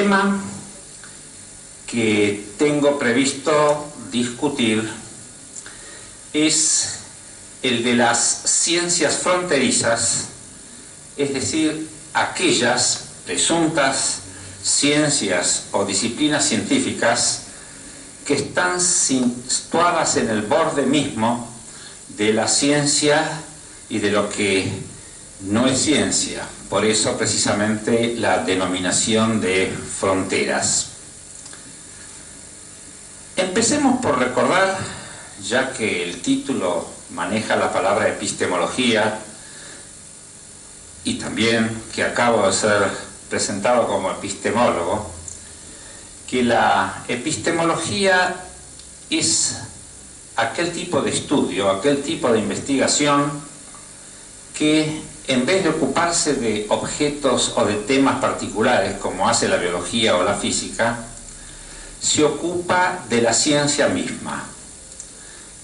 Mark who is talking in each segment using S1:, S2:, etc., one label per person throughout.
S1: tema que tengo previsto discutir es el de las ciencias fronterizas, es decir, aquellas presuntas ciencias o disciplinas científicas que están situadas en el borde mismo de la ciencia y de lo que no es ciencia. Por eso precisamente la denominación de fronteras. Empecemos por recordar, ya que el título maneja la palabra epistemología y también que acabo de ser presentado como epistemólogo, que la epistemología es aquel tipo de estudio, aquel tipo de investigación que en vez de ocuparse de objetos o de temas particulares como hace la biología o la física, se ocupa de la ciencia misma.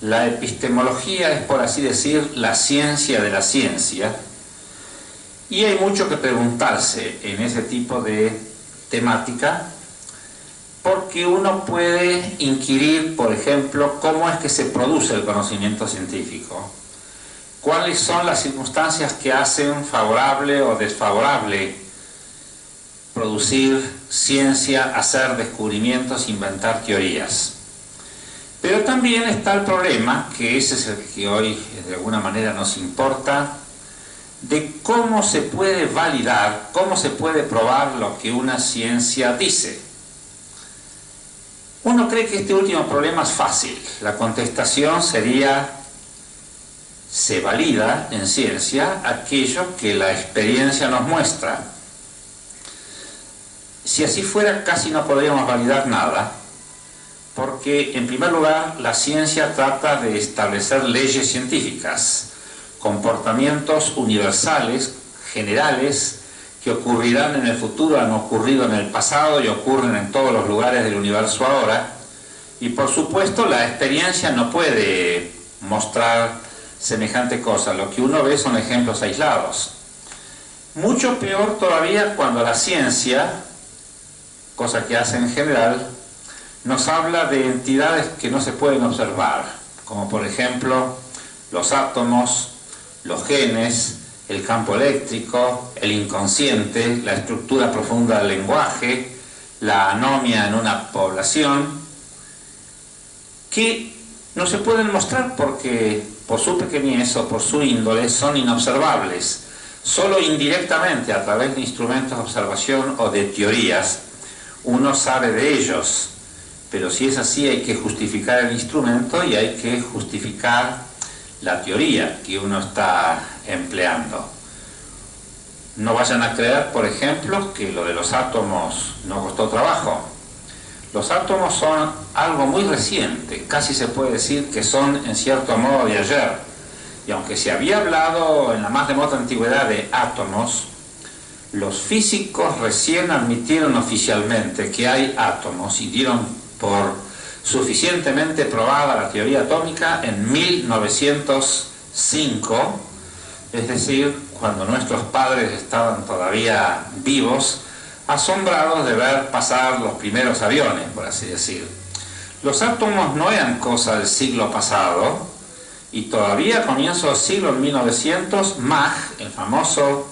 S1: La epistemología es, por así decir, la ciencia de la ciencia, y hay mucho que preguntarse en ese tipo de temática, porque uno puede inquirir, por ejemplo, cómo es que se produce el conocimiento científico, cuáles son las circunstancias que hacen favorable o desfavorable producir ciencia, hacer descubrimientos, inventar teorías. Pero también está el problema, que ese es el que hoy de alguna manera nos importa, de cómo se puede validar, cómo se puede probar lo que una ciencia dice. Uno cree que este último problema es fácil. La contestación sería: se valida en ciencia aquello que la experiencia nos muestra. Si así fuera, casi no podríamos validar nada, porque en primer lugar la ciencia trata de establecer leyes científicas, comportamientos universales, generales, que ocurrirán en el futuro, han ocurrido en el pasado y ocurren en todos los lugares del universo ahora, y por supuesto la experiencia no puede mostrar semejante cosa. Lo que uno ve son ejemplos aislados. Mucho peor todavía cuando la ciencia, cosa que hace en general, nos habla de entidades que no se pueden observar, como por ejemplo los átomos, los genes, el campo eléctrico, el inconsciente, la estructura profunda del lenguaje, la anomia en una población, que no se pueden mostrar porque por su pequeñez o por su índole son inobservables. Solo indirectamente, a través de instrumentos de observación o de teorías, uno sabe de ellos. Pero si es así, hay que justificar el instrumento y hay que justificar la teoría que uno está empleando. No vayan a creer, por ejemplo, que lo de los átomos no costó trabajo. Los átomos son algo muy reciente, casi se puede decir que son en cierto modo de ayer. Y aunque se había hablado en la más remota antigüedad de átomos, los físicos recién admitieron oficialmente que hay átomos y dieron por suficientemente probada la teoría atómica en 1905, es decir, cuando nuestros padres estaban todavía vivos, asombrados de ver pasar los primeros aviones, por así decir. Los átomos no eran cosa del siglo pasado, y todavía a comienzos del siglo 1900, Mach, el famoso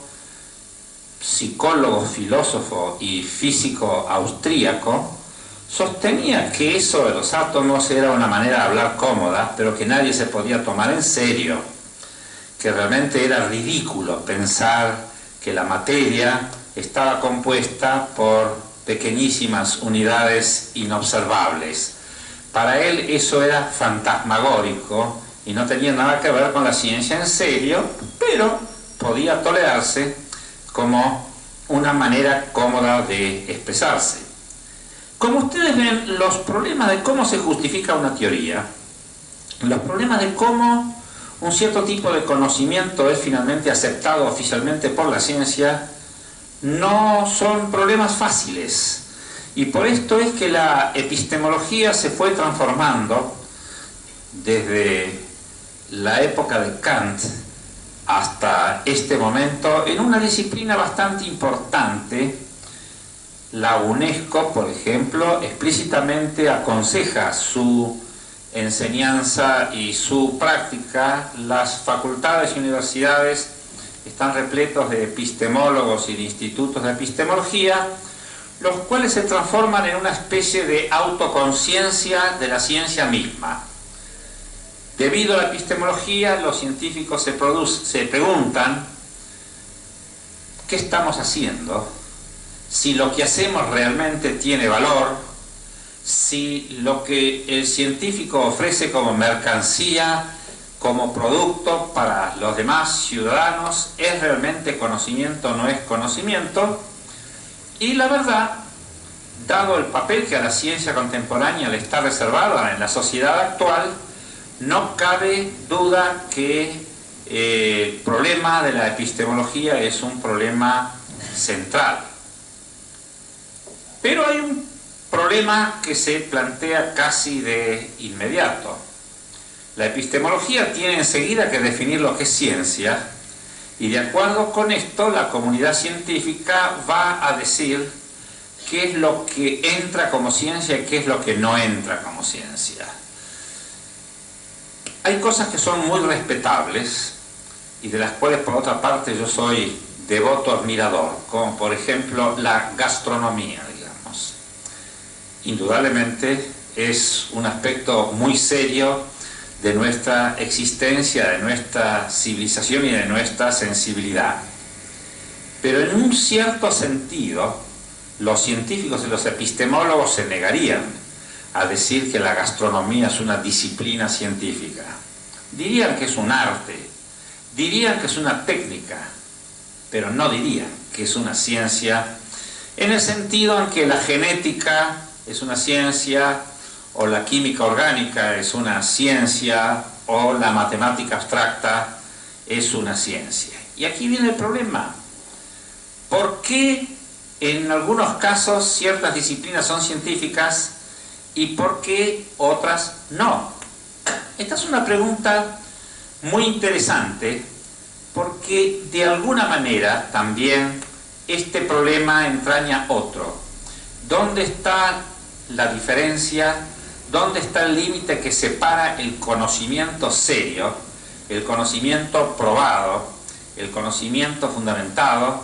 S1: psicólogo, filósofo y físico austríaco, sostenía que eso de los átomos era una manera de hablar cómoda, pero que nadie se podía tomar en serio, que realmente era ridículo pensar que la materia estaba compuesta por pequeñísimas unidades inobservables. Para él eso era fantasmagórico y no tenía nada que ver con la ciencia en serio, pero podía tolerarse como una manera cómoda de expresarse. Como ustedes ven, los problemas de cómo se justifica una teoría, los problemas de cómo un cierto tipo de conocimiento es finalmente aceptado oficialmente por la ciencia, no son problemas fáciles. Y por esto es que la epistemología se fue transformando desde la época de Kant hasta este momento en una disciplina bastante importante La UNESCO, por ejemplo, explícitamente aconseja su enseñanza y su práctica. Las facultades y universidades están repletos de epistemólogos y de institutos de epistemología, los cuales se transforman en una especie de autoconciencia de la ciencia misma. Debido a la epistemología, los científicos se preguntan ¿qué estamos haciendo? Si lo que hacemos realmente tiene valor, si lo que el científico ofrece como mercancía, como producto para los demás ciudadanos, es realmente conocimiento o no es conocimiento. Y la verdad, dado el papel que a la ciencia contemporánea le está reservada en la sociedad actual, no cabe duda que el problema de la epistemología es un problema central. Pero hay un problema que se plantea casi de inmediato. La epistemología tiene enseguida que definir lo que es ciencia, y de acuerdo con esto la comunidad científica va a decir qué es lo que entra como ciencia y qué es lo que no entra como ciencia. Hay cosas que son muy respetables y de las cuales por otra parte yo soy devoto admirador, como por ejemplo la gastronomía, digamos. Indudablemente es un aspecto muy serio de nuestra existencia, de nuestra civilización y de nuestra sensibilidad. Pero en un cierto sentido, los científicos y los epistemólogos se negarían a decir que la gastronomía es una disciplina científica. Dirían que es un arte, dirían que es una técnica, pero no dirían que es una ciencia, en el sentido en que la genética es una ciencia, o la química orgánica es una ciencia, o la matemática abstracta es una ciencia. Y aquí viene el problema. ¿Por qué en algunos casos ciertas disciplinas son científicas y por qué otras no? Esta es una pregunta muy interesante porque de alguna manera también este problema entraña otro. ¿Dónde está la diferencia? ¿Dónde está el límite que separa el conocimiento serio, el conocimiento probado, el conocimiento fundamentado,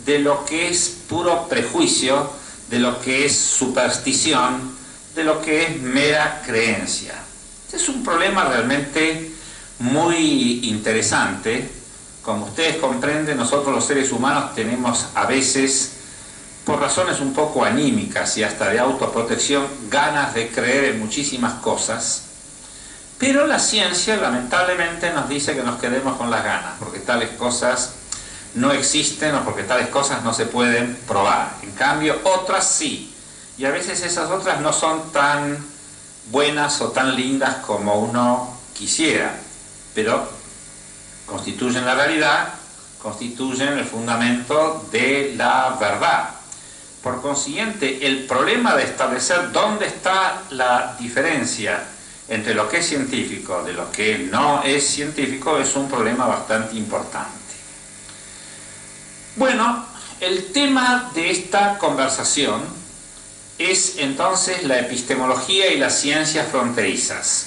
S1: de lo que es puro prejuicio, de lo que es superstición, de lo que es mera creencia? Este es un problema realmente muy interesante. Como ustedes comprenden, nosotros los seres humanos tenemos a veces, por razones un poco anímicas y hasta de autoprotección, ganas de creer en muchísimas cosas, pero la ciencia lamentablemente nos dice que nos quedemos con las ganas, porque tales cosas no existen o porque tales cosas no se pueden probar. En cambio, otras sí, y a veces esas otras no son tan buenas o tan lindas como uno quisiera, pero constituyen la realidad, constituyen el fundamento de la verdad. Por consiguiente, el problema de establecer dónde está la diferencia entre lo que es científico de lo que no es científico es un problema bastante importante. Bueno, el tema de esta conversación es entonces la epistemología y las ciencias fronterizas.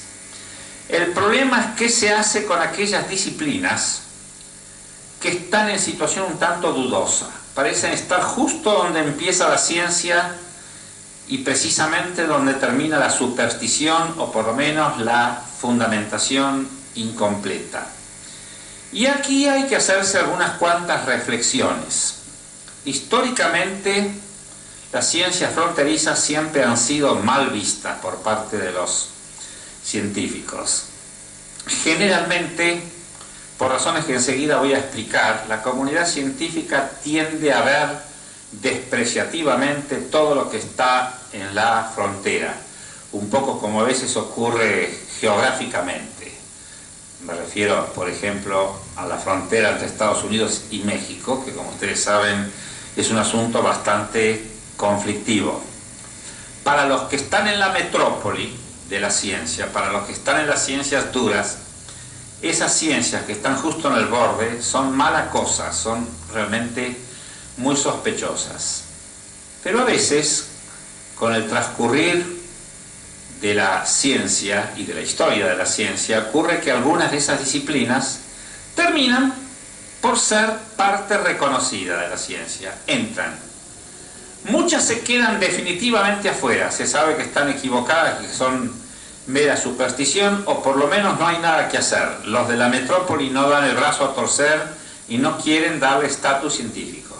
S1: El problema es qué se hace con aquellas disciplinas que están en situación un tanto dudosa. Parecen estar justo donde empieza la ciencia y precisamente donde termina la superstición o por lo menos la fundamentación incompleta. Y aquí hay que hacerse algunas cuantas reflexiones. Históricamente, las ciencias fronterizas siempre han sido mal vistas por parte de los científicos. Generalmente, por razones que enseguida voy a explicar, la comunidad científica tiende a ver despreciativamente todo lo que está en la frontera, un poco como a veces ocurre geográficamente. Me refiero, por ejemplo, a la frontera entre Estados Unidos y México, que como ustedes saben es un asunto bastante conflictivo. Para los que están en la metrópoli de la ciencia, para los que están en las ciencias duras, esas ciencias que están justo en el borde son mala cosa, son realmente muy sospechosas. Pero a veces, con el transcurrir de la ciencia y de la historia de la ciencia, ocurre que algunas de esas disciplinas terminan por ser parte reconocida de la ciencia, entran. Muchas se quedan definitivamente afuera, se sabe que están equivocadas, que son mera superstición, o por lo menos no hay nada que hacer. Los de la metrópoli no dan el brazo a torcer y no quieren darle estatus científico.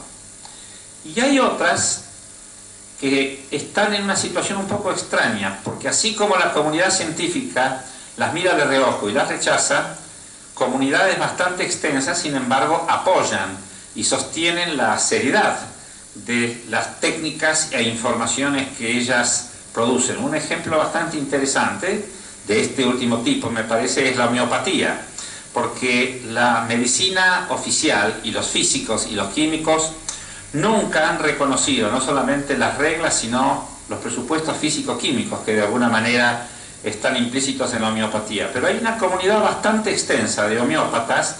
S1: Y hay otras que están en una situación un poco extraña, porque así como la comunidad científica las mira de reojo y las rechaza, comunidades bastante extensas, sin embargo, apoyan y sostienen la seriedad de las técnicas e informaciones que ellas producen. Un ejemplo bastante interesante de este último tipo, me parece, es la homeopatía, porque la medicina oficial y los físicos y los químicos nunca han reconocido no solamente las reglas, sino los presupuestos físico-químicos que de alguna manera están implícitos en la homeopatía. Pero hay una comunidad bastante extensa de homeópatas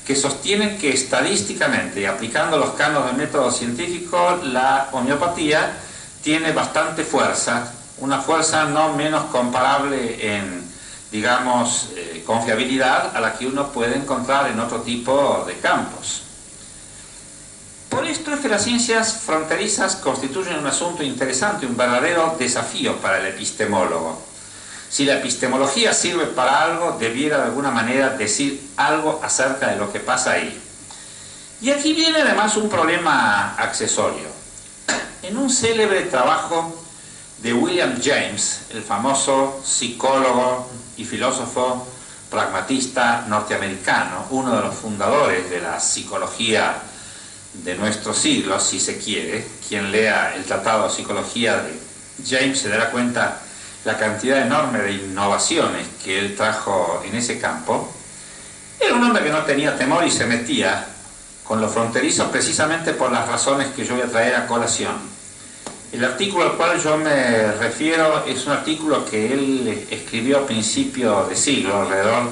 S1: que sostienen que estadísticamente, y aplicando los cánones del método científico, la homeopatía tiene bastante fuerza, una fuerza no menos comparable en, digamos, confiabilidad a la que uno puede encontrar en otro tipo de campos. Por esto es que las ciencias fronterizas constituyen un asunto interesante, un verdadero desafío para el epistemólogo. Si la epistemología sirve para algo, debiera de alguna manera decir algo acerca de lo que pasa ahí. Y aquí viene además un problema accesorio. En un célebre trabajo de William James, el famoso psicólogo y filósofo pragmatista norteamericano, uno de los fundadores de la psicología de nuestro siglo, si se quiere, quien lea el tratado de psicología de James se dará cuenta la cantidad enorme de innovaciones que él trajo en ese campo. Era un hombre que no tenía temor y se metía con lo fronterizo precisamente por las razones que yo voy a traer a colación. El artículo al cual yo me refiero es un artículo que él escribió a principio de siglo, alrededor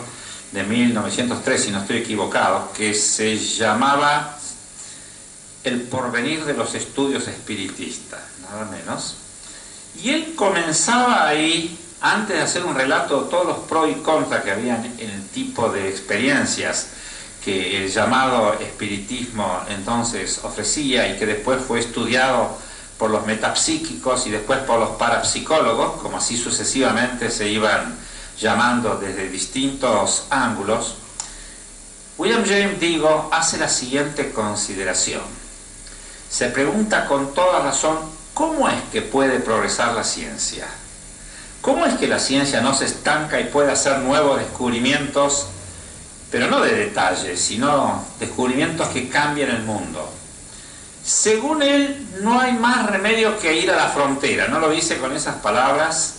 S1: de 1903, si no estoy equivocado, que se llamaba El porvenir de los estudios espiritistas, nada menos. Y él comenzaba ahí, antes de hacer un relato de todos los pros y contras que habían en el tipo de experiencias que el llamado espiritismo entonces ofrecía y que después fue estudiado por los metapsíquicos y después por los parapsicólogos, como así sucesivamente se iban llamando desde distintos ángulos. William James, digo, hace la siguiente consideración. Se pregunta con toda razón, ¿cómo es que puede progresar la ciencia? ¿Cómo es que la ciencia no se estanca y puede hacer nuevos descubrimientos, pero no de detalle, sino descubrimientos que cambian el mundo? Según él, no hay más remedio que ir a la frontera. No lo dice con esas palabras,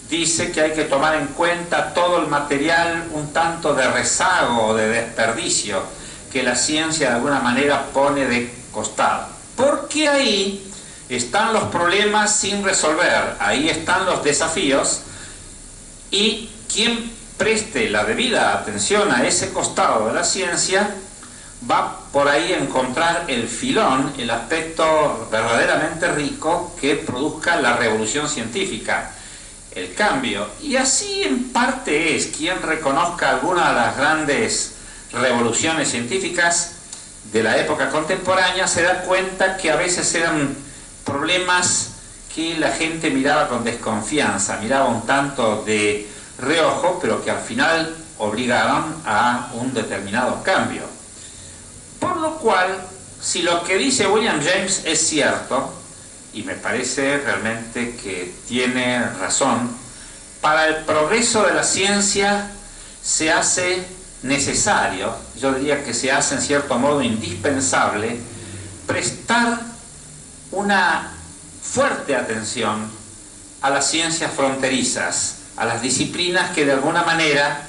S1: dice que hay que tomar en cuenta todo el material un tanto de rezago o de desperdicio que la ciencia de alguna manera pone de costado. Porque ahí están los problemas sin resolver, ahí están los desafíos, y quien preste la debida atención a ese costado de la ciencia va por ahí a encontrar el filón, el aspecto verdaderamente rico que produzca la revolución científica, el cambio. Y así en parte es quien reconozca alguna de las grandes revoluciones científicas de la época contemporánea, se da cuenta que a veces eran problemas que la gente miraba con desconfianza, miraba un tanto de reojo, pero que al final obligaron a un determinado cambio. Por lo cual, si lo que dice William James es cierto, y me parece realmente que tiene razón, para el progreso de la ciencia se hace necesario, yo diría que se hace en cierto modo indispensable, prestar una fuerte atención a las ciencias fronterizas, a las disciplinas que de alguna manera,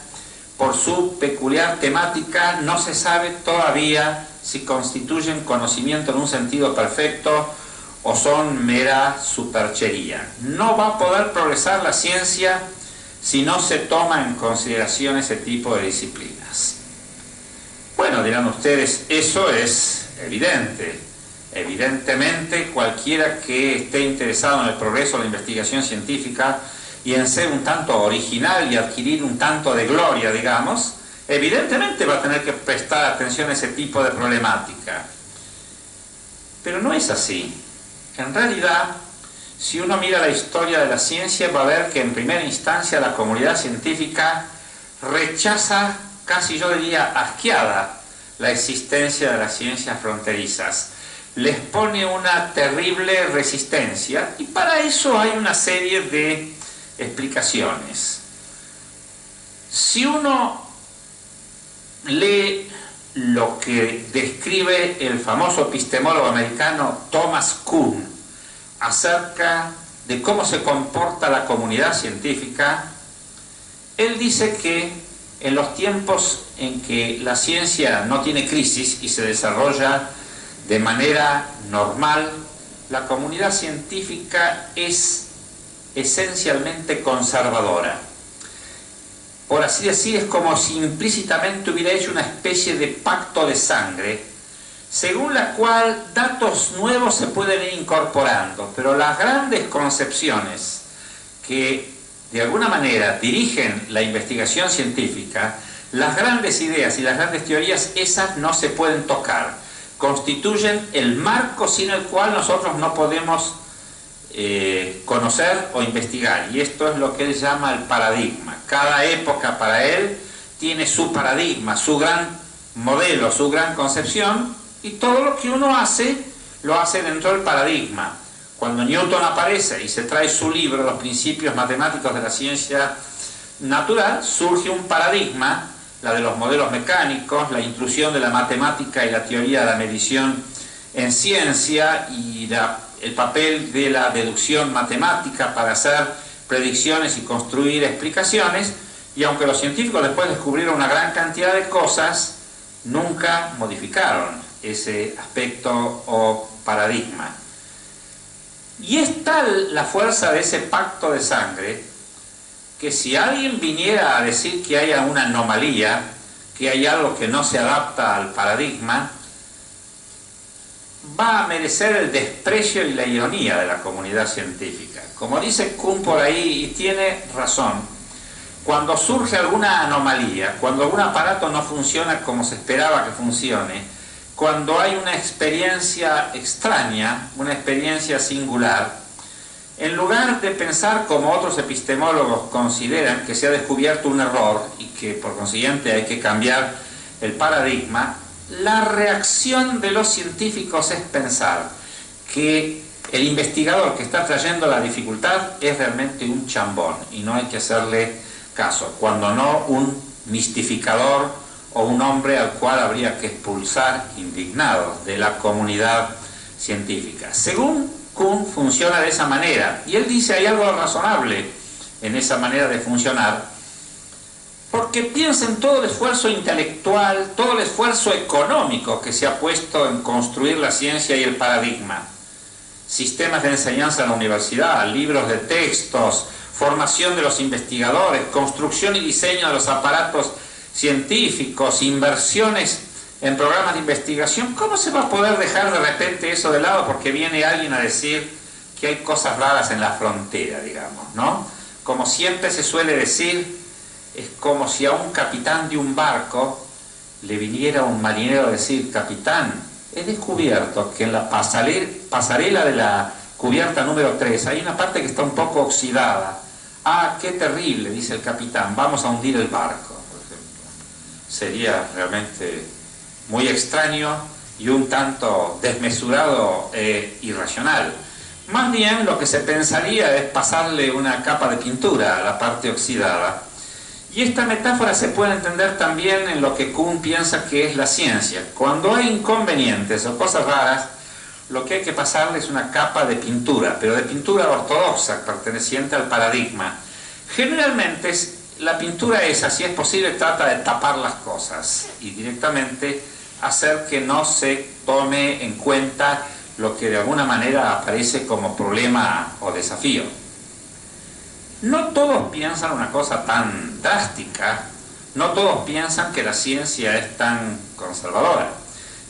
S1: por su peculiar temática, no se sabe todavía si constituyen conocimiento en un sentido perfecto o son mera superchería. No va a poder progresar la ciencia si no se toma en consideración ese tipo de disciplinas. Bueno, dirán ustedes, eso es evidente. Evidentemente, cualquiera que esté interesado en el progreso de la investigación científica y en ser un tanto original y adquirir un tanto de gloria, digamos, evidentemente va a tener que prestar atención a ese tipo de problemática. Pero no es así. En realidad, si uno mira la historia de la ciencia, va a ver que en primera instancia la comunidad científica rechaza, casi yo diría asqueada, la existencia de las ciencias fronterizas. Les pone una terrible resistencia y para eso hay una serie de explicaciones. Si uno lee lo que describe el famoso epistemólogo americano Thomas Kuhn acerca de cómo se comporta la comunidad científica, él dice que en los tiempos en que la ciencia no tiene crisis y se desarrolla de manera normal, la comunidad científica es esencialmente conservadora. Por así decir, es como si implícitamente hubiera hecho una especie de pacto de sangre, según la cual datos nuevos se pueden ir incorporando, pero las grandes concepciones que de alguna manera dirigen la investigación científica, las grandes ideas y las grandes teorías, esas no se pueden tocar. Constituyen el marco sin el cual nosotros no podemos conocer o investigar, y esto es lo que él llama el paradigma. Cada época para él tiene su paradigma, su gran modelo, su gran concepción, y todo lo que uno hace, lo hace dentro del paradigma. Cuando Newton aparece y se trae su libro, Los principios matemáticos de la ciencia natural, surge un paradigma, la de los modelos mecánicos, la inclusión de la matemática y la teoría de la medición en ciencia y el papel de la deducción matemática para hacer predicciones y construir explicaciones, y aunque los científicos después descubrieron una gran cantidad de cosas, nunca modificaron ese aspecto o paradigma. Y es tal la fuerza de ese pacto de sangre que si alguien viniera a decir que hay una anomalía, que hay algo que no se adapta al paradigma, va a merecer el desprecio y la ironía de la comunidad científica. Como dice Kuhn por ahí, y tiene razón, cuando surge alguna anomalía, cuando algún aparato no funciona como se esperaba que funcione, cuando hay una experiencia extraña, una experiencia singular, en lugar de pensar como otros epistemólogos consideran que se ha descubierto un error y que por consiguiente hay que cambiar el paradigma, la reacción de los científicos es pensar que el investigador que está trayendo la dificultad es realmente un chambón y no hay que hacerle caso, cuando no un mistificador o un hombre al cual habría que expulsar indignado de la comunidad científica. Según Kuhn funciona de esa manera, y él dice hay algo razonable en esa manera de funcionar, porque piensa en todo el esfuerzo intelectual, todo el esfuerzo económico que se ha puesto en construir la ciencia y el paradigma. Sistemas de enseñanza en la universidad, libros de textos, formación de los investigadores, construcción y diseño de los aparatos científicos, inversiones en programas de investigación. ¿Cómo se va a poder dejar de repente eso de lado porque viene alguien a decir que hay cosas raras en la frontera, digamos, ¿no? Como siempre se suele decir, es como si a un capitán de un barco le viniera un marinero a decir: capitán, he descubierto que en la pasarela de la cubierta número 3 hay una parte que está un poco oxidada. Ah, qué terrible, dice el capitán, vamos a hundir el barco, por ejemplo. Sería realmente muy extraño y un tanto desmesurado e irracional. Más bien lo que se pensaría es pasarle una capa de pintura a la parte oxidada. Y esta metáfora se puede entender también en lo que Kuhn piensa que es la ciencia. Cuando hay inconvenientes o cosas raras, lo que hay que pasarle es una capa de pintura, pero de pintura ortodoxa, perteneciente al paradigma. Generalmente la pintura esa, si es posible, trata de tapar las cosas y directamente hacer que no se tome en cuenta lo que de alguna manera aparece como problema o desafío. No todos piensan una cosa tan drástica, no todos piensan que la ciencia es tan conservadora.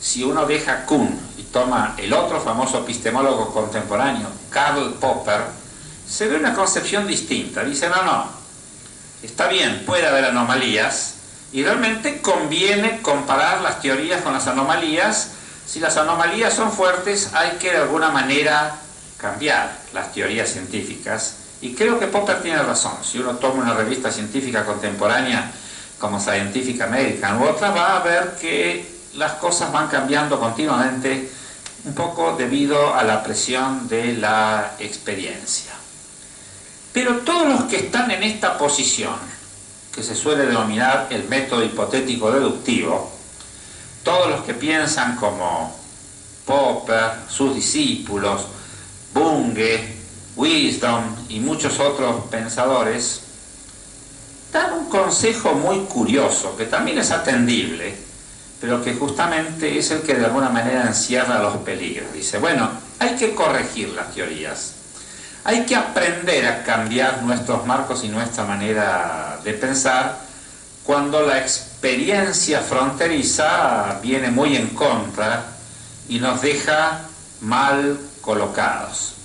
S1: si uno deja Kuhn y toma el otro famoso epistemólogo contemporáneo, Karl Popper, se ve una concepción distinta. Dice, no, está bien, puede haber anomalías, y realmente conviene comparar las teorías con las anomalías. Si las anomalías son fuertes, hay que de alguna manera cambiar las teorías científicas, y creo que Popper tiene razón. Si uno toma una revista científica contemporánea como Scientific American u otra, va a ver que las cosas van cambiando continuamente, un poco debido a la presión de la experiencia. Pero todos los que están en esta posición, que se suele denominar el método hipotético deductivo, todos los que piensan como Popper, sus discípulos, Bunge, Wisdom y muchos otros pensadores, dan un consejo muy curioso, que también es atendible, pero que justamente es el que de alguna manera encierra los peligros. Dice, bueno, hay que corregir las teorías, hay que aprender a cambiar nuestros marcos y nuestra manera de pensar cuando la experiencia fronteriza viene muy en contra y nos deja mal colocados.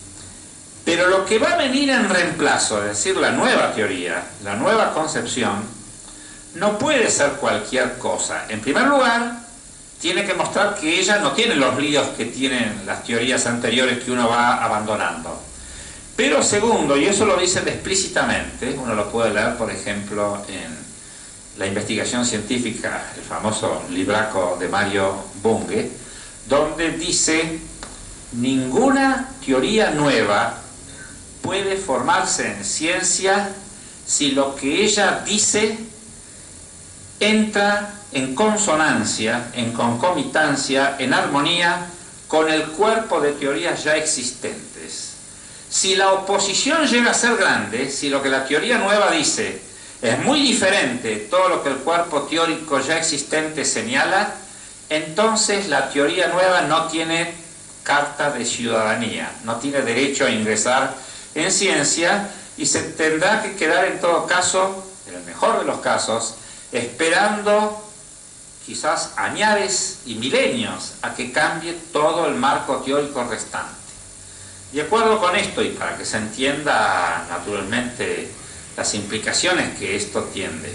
S1: Pero lo que va a venir en reemplazo, es decir, la nueva teoría, la nueva concepción, no puede ser cualquier cosa. En primer lugar, tiene que mostrar que ella no tiene los líos que tienen las teorías anteriores que uno va abandonando. Pero segundo, y eso lo dicen explícitamente, uno lo puede leer, por ejemplo, en la investigación científica, el famoso libraco de Mario Bunge, donde dice, ninguna teoría nueva puede formarse en ciencia si lo que ella dice entra en consonancia, en concomitancia, en armonía con el cuerpo de teorías ya existentes. Si la oposición llega a ser grande, si lo que la teoría nueva dice es muy diferente de todo lo que el cuerpo teórico ya existente señala, entonces la teoría nueva no tiene carta de ciudadanía, no tiene derecho a ingresar en ciencia y se tendrá que quedar en todo caso, en el mejor de los casos, esperando quizás añares y milenios a que cambie todo el marco teórico restante. De acuerdo con esto, y para que se entienda naturalmente las implicaciones que esto tiene,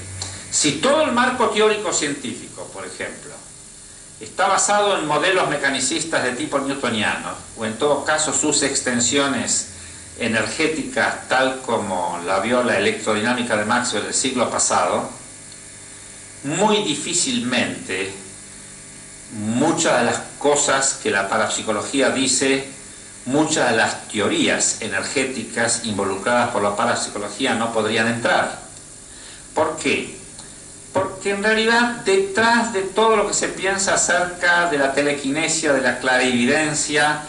S1: si todo el marco teórico científico, por ejemplo, está basado en modelos mecanicistas de tipo newtoniano, o en todo caso sus extensiones energéticas tal como la vio la electrodinámica de Maxwell del siglo pasado, muy difícilmente muchas de las cosas que la parapsicología dice, muchas de las teorías energéticas involucradas por la parapsicología no podrían entrar. ¿Por qué? Porque en realidad detrás de todo lo que se piensa acerca de la telequinesia, de la clarividencia,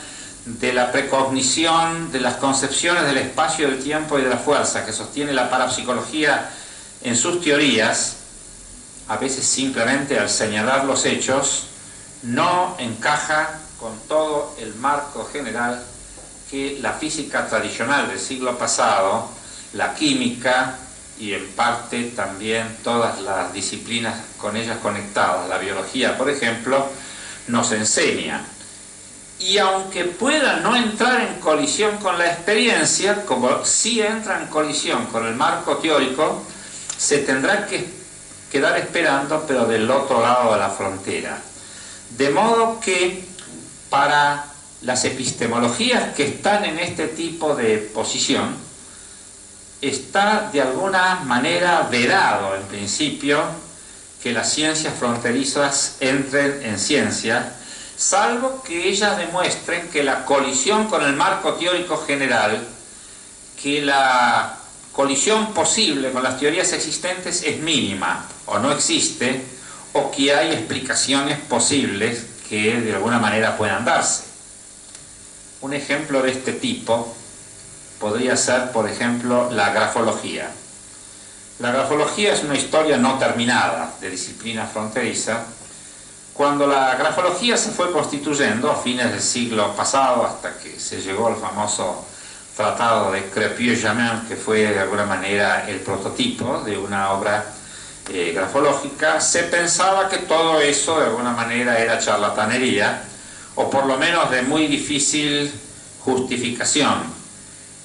S1: de la precognición, de las concepciones del espacio, del tiempo y de la fuerza que sostiene la parapsicología en sus teorías, a veces simplemente al señalar los hechos, no encaja con todo el marco general que la física tradicional del siglo pasado, la química y en parte también todas las disciplinas con ellas conectadas, la biología por ejemplo, nos enseña. Y aunque pueda no entrar en colisión con la experiencia, como sí entra en colisión con el marco teórico, se tendrá que quedar esperando, pero del otro lado de la frontera. De modo que para las epistemologías que están en este tipo de posición, está de alguna manera vedado en principio que las ciencias fronterizas entren en ciencia, salvo que ellas demuestren que la colisión con el marco teórico general, que la colisión posible con las teorías existentes es mínima o no existe, o que hay explicaciones posibles que de alguna manera puedan darse. Un ejemplo de este tipo podría ser, por ejemplo, la grafología. La grafología es una historia no terminada de disciplina fronteriza. Cuando la grafología se fue constituyendo a fines del siglo pasado, hasta que se llegó al famoso tratado de Crépy-Jamin, que fue de alguna manera el prototipo de una obra grafológica, se pensaba que todo eso de alguna manera era charlatanería, o por lo menos de muy difícil justificación.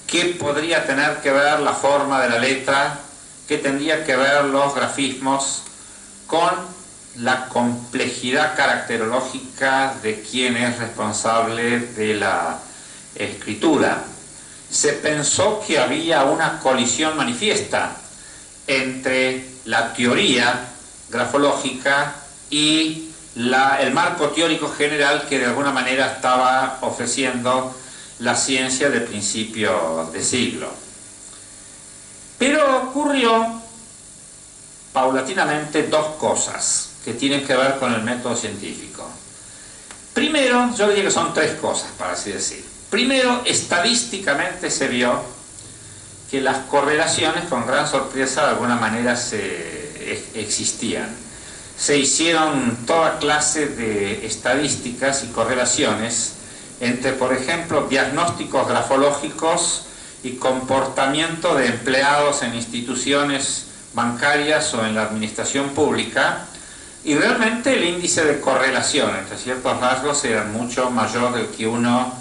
S1: ¿Qué podría tener que ver la forma de la letra? ¿Qué tendría que ver los grafismos con la complejidad caracterológica de quien es responsable de la escritura? Se pensó que había una colisión manifiesta entre la teoría grafológica y el marco teórico general que de alguna manera estaba ofreciendo la ciencia de principio de siglo. Pero ocurrió paulatinamente dos cosas que tienen que ver con el método científico. Primero, yo diría que son tres cosas, para así decir. Primero, estadísticamente se vio que las correlaciones, con gran sorpresa, de alguna manera existían. Se hicieron toda clase de estadísticas y correlaciones entre, por ejemplo, diagnósticos grafológicos y comportamiento de empleados en instituciones bancarias o en la administración pública, y realmente el índice de correlación entre ciertos rasgos era mucho mayor del que uno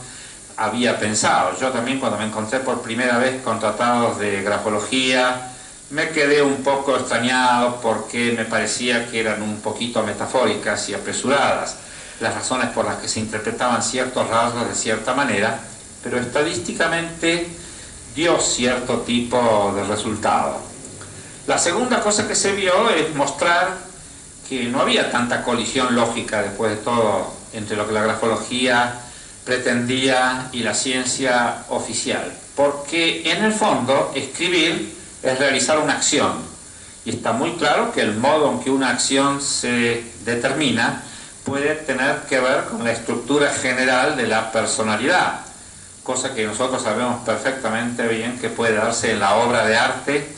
S1: había pensado. Yo también, cuando me encontré por primera vez con tratados de grafología, me quedé un poco extrañado porque me parecía que eran un poquito metafóricas y apresuradas las razones por las que se interpretaban ciertos rasgos de cierta manera, pero estadísticamente dio cierto tipo de resultado. La segunda cosa que se vio es mostrar que no había tanta colisión lógica, después de todo, entre lo que la grafología pretendía y la ciencia oficial, porque en el fondo escribir es realizar una acción, y está muy claro que el modo en que una acción se determina puede tener que ver con la estructura general de la personalidad, cosa que nosotros sabemos perfectamente bien que puede darse en la obra de arte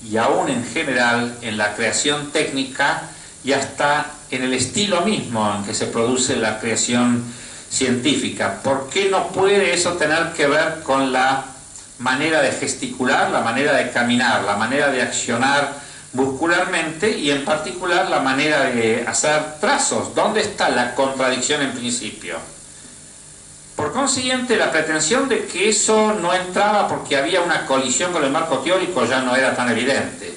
S1: y aún en general en la creación técnica y hasta en el estilo mismo en que se produce la creación científica. ¿Por qué no puede eso tener que ver con la manera de gesticular, la manera de caminar, la manera de accionar muscularmente y en particular la manera de hacer trazos? ¿Dónde está la contradicción en principio? Por consiguiente, la pretensión de que eso no entraba porque había una colisión con el marco teórico ya no era tan evidente.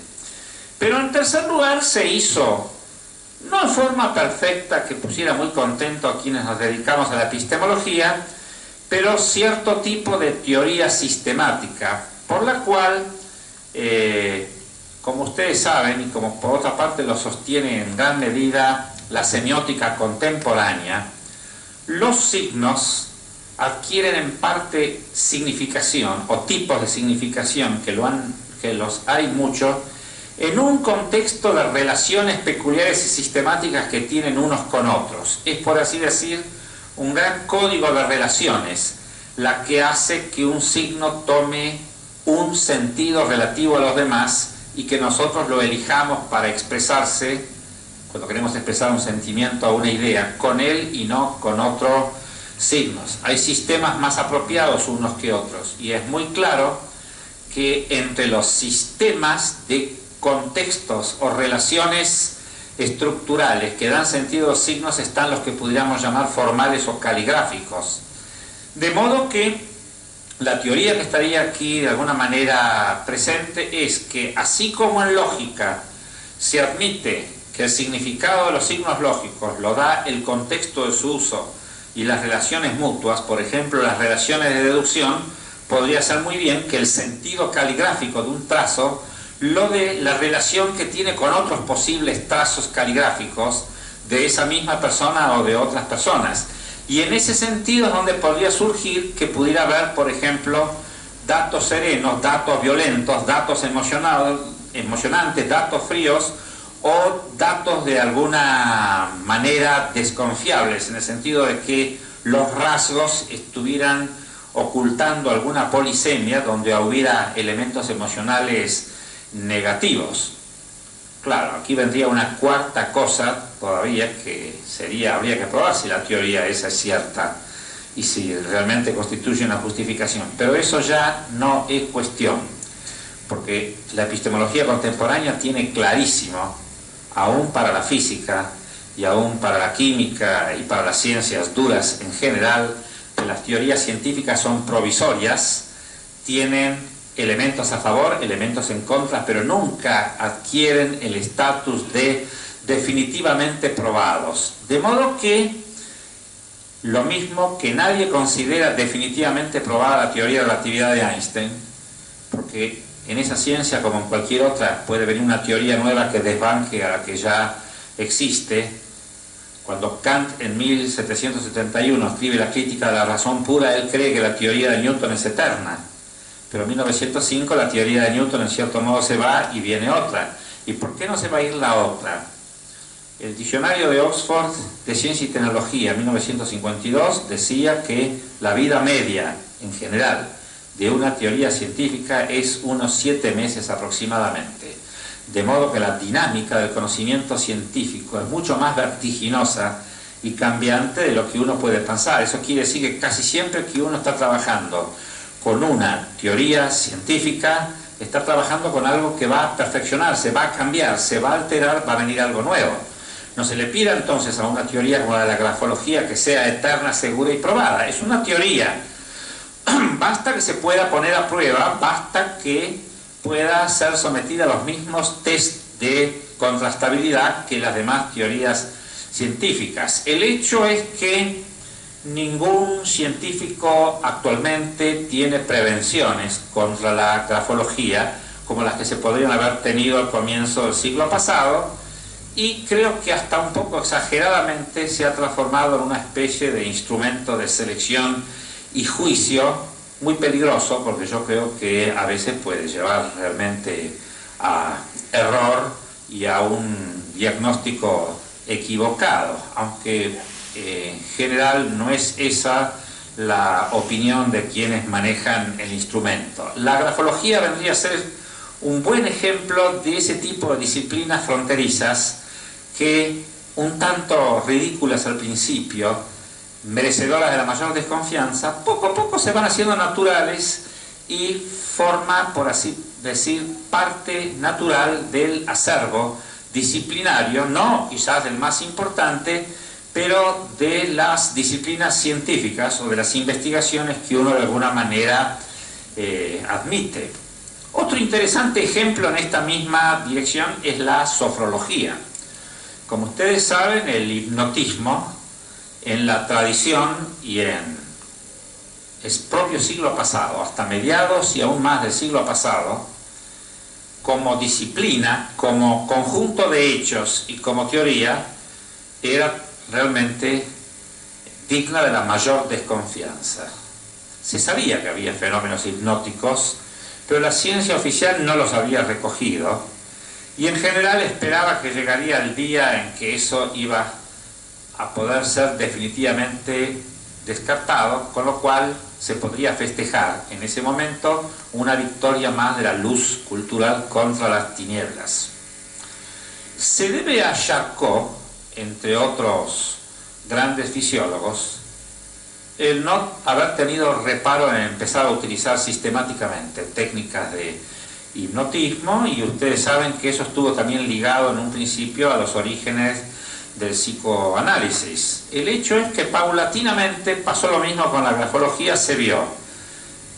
S1: Pero en tercer lugar se hizo, no en forma perfecta que pusiera muy contento a quienes nos dedicamos a la epistemología, pero cierto tipo de teoría sistemática, por la cual, como ustedes saben, y como por otra parte lo sostiene en gran medida la semiótica contemporánea, los signos adquieren en parte significación o tipos de significación, que los hay mucho, en un contexto de relaciones peculiares y sistemáticas que tienen unos con otros. Es, por así decir, un gran código de relaciones la que hace que un signo tome un sentido relativo a los demás y que nosotros lo elijamos para expresarse, cuando queremos expresar un sentimiento o una idea, con él y no con otros signos. Hay sistemas más apropiados unos que otros, y es muy claro que entre los sistemas de contextos o relaciones estructurales que dan sentido a los signos están los que pudiéramos llamar formales o caligráficos. De modo que la teoría que estaría aquí de alguna manera presente es que, así como en lógica se admite que el significado de los signos lógicos lo da el contexto de su uso y las relaciones mutuas, por ejemplo las relaciones de deducción, podría ser muy bien que el sentido caligráfico de un trazo lo de la relación que tiene con otros posibles trazos caligráficos de esa misma persona o de otras personas. Y en ese sentido es donde podría surgir que pudiera haber, por ejemplo, datos serenos, datos violentos, datos emocionantes, datos fríos o datos de alguna manera desconfiables, en el sentido de que los rasgos estuvieran ocultando alguna polisemia donde hubiera elementos emocionales negativos. Claro, aquí vendría una cuarta cosa todavía que habría que probar si la teoría esa es cierta y si realmente constituye una justificación, pero eso ya no es cuestión, porque la epistemología contemporánea tiene clarísimo aún para la física y aún para la química y para las ciencias duras en general, que las teorías científicas son provisorias, tienen elementos a favor, elementos en contra, pero nunca adquieren el estatus de definitivamente probados. De modo que lo mismo que nadie considera definitivamente probada la teoría de la relatividad de Einstein, porque en esa ciencia, como en cualquier otra, puede venir una teoría nueva que desbanque a la que ya existe. Cuando Kant en 1771 escribe la Crítica de la razón pura, él cree que la teoría de Newton es eterna, pero en 1905 la teoría de Newton en cierto modo se va y viene otra. ¿Y por qué no se va a ir la otra? El diccionario de Oxford de Ciencia y Tecnología, 1952, decía que la vida media, en general, de una teoría científica es unos 7 meses aproximadamente. De modo que la dinámica del conocimiento científico es mucho más vertiginosa y cambiante de lo que uno puede pensar. Eso quiere decir que casi siempre que uno está trabajando con una teoría científica, está trabajando con algo que va a perfeccionarse, va a cambiar, se va a alterar, va a venir algo nuevo. No se le pida entonces a una teoría como la de la grafología que sea eterna, segura y probada. Es una teoría. Basta que se pueda poner a prueba, basta que pueda ser sometida a los mismos test de contrastabilidad que las demás teorías científicas. El hecho es que ningún científico actualmente tiene prevenciones contra la grafología como las que se podrían haber tenido al comienzo del siglo pasado, y creo que hasta un poco exageradamente se ha transformado en una especie de instrumento de selección y juicio muy peligroso, porque yo creo que a veces puede llevar realmente a error y a un diagnóstico equivocado, aunque en general no es esa la opinión de quienes manejan el instrumento. La grafología vendría a ser un buen ejemplo de ese tipo de disciplinas fronterizas que, un tanto ridículas al principio, merecedoras de la mayor desconfianza, poco a poco se van haciendo naturales y forman, por así decir, parte natural del acervo disciplinario, no quizás del más importante, pero de las disciplinas científicas o de las investigaciones que uno de alguna manera admite. Otro interesante ejemplo en esta misma dirección es la sofrología. Como ustedes saben, el hipnotismo en la tradición y en el propio siglo pasado, hasta mediados y aún más del siglo pasado, como disciplina, como conjunto de hechos y como teoría, era realmente digna de la mayor desconfianza. Se sabía que había fenómenos hipnóticos, pero la ciencia oficial no los había recogido, y en general esperaba que llegaría el día en que eso iba a poder ser definitivamente descartado, con lo cual se podría festejar en ese momento una victoria más de la luz cultural contra las tinieblas. Se debe a Charcot, entre otros grandes fisiólogos, el no haber tenido reparo en empezar a utilizar sistemáticamente técnicas de hipnotismo, y ustedes saben que eso estuvo también ligado en un principio a los orígenes del psicoanálisis. El hecho es que paulatinamente pasó lo mismo con la grafología. Se vio,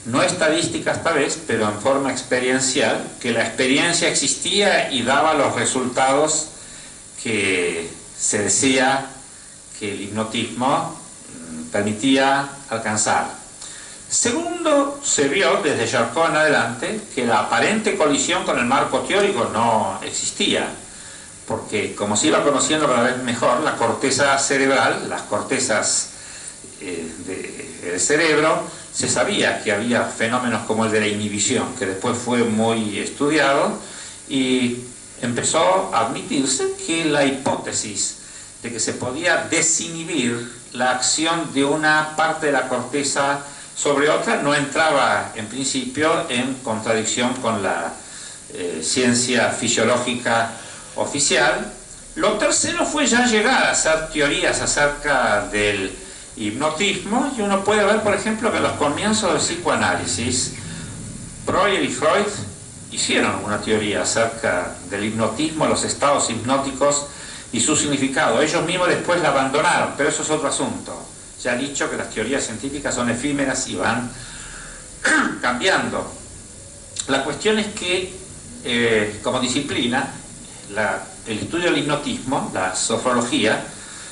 S1: no estadística esta vez, pero en forma experiencial, que la experiencia existía y daba los resultados que se decía que el hipnotismo permitía alcanzar. Segundo, se vio desde Charcot en adelante que la aparente colisión con el marco teórico no existía, porque como se iba conociendo cada vez mejor la corteza cerebral, las cortezas del cerebro, se sabía que había fenómenos como el de la inhibición, que después fue muy estudiado, y empezó a admitirse que la hipótesis de que se podía desinhibir la acción de una parte de la corteza sobre otra no entraba en principio en contradicción con la ciencia fisiológica oficial. Lo tercero fue ya llegar a hacer teorías acerca del hipnotismo, y uno puede ver, por ejemplo, que en los comienzos del psicoanálisis, Breuer y Freud hicieron una teoría acerca del hipnotismo, los estados hipnóticos y su significado. Ellos mismos después la abandonaron, pero eso es otro asunto. Ya he dicho que las teorías científicas son efímeras y van cambiando. La cuestión es que, como disciplina, el estudio del hipnotismo, la sofrología,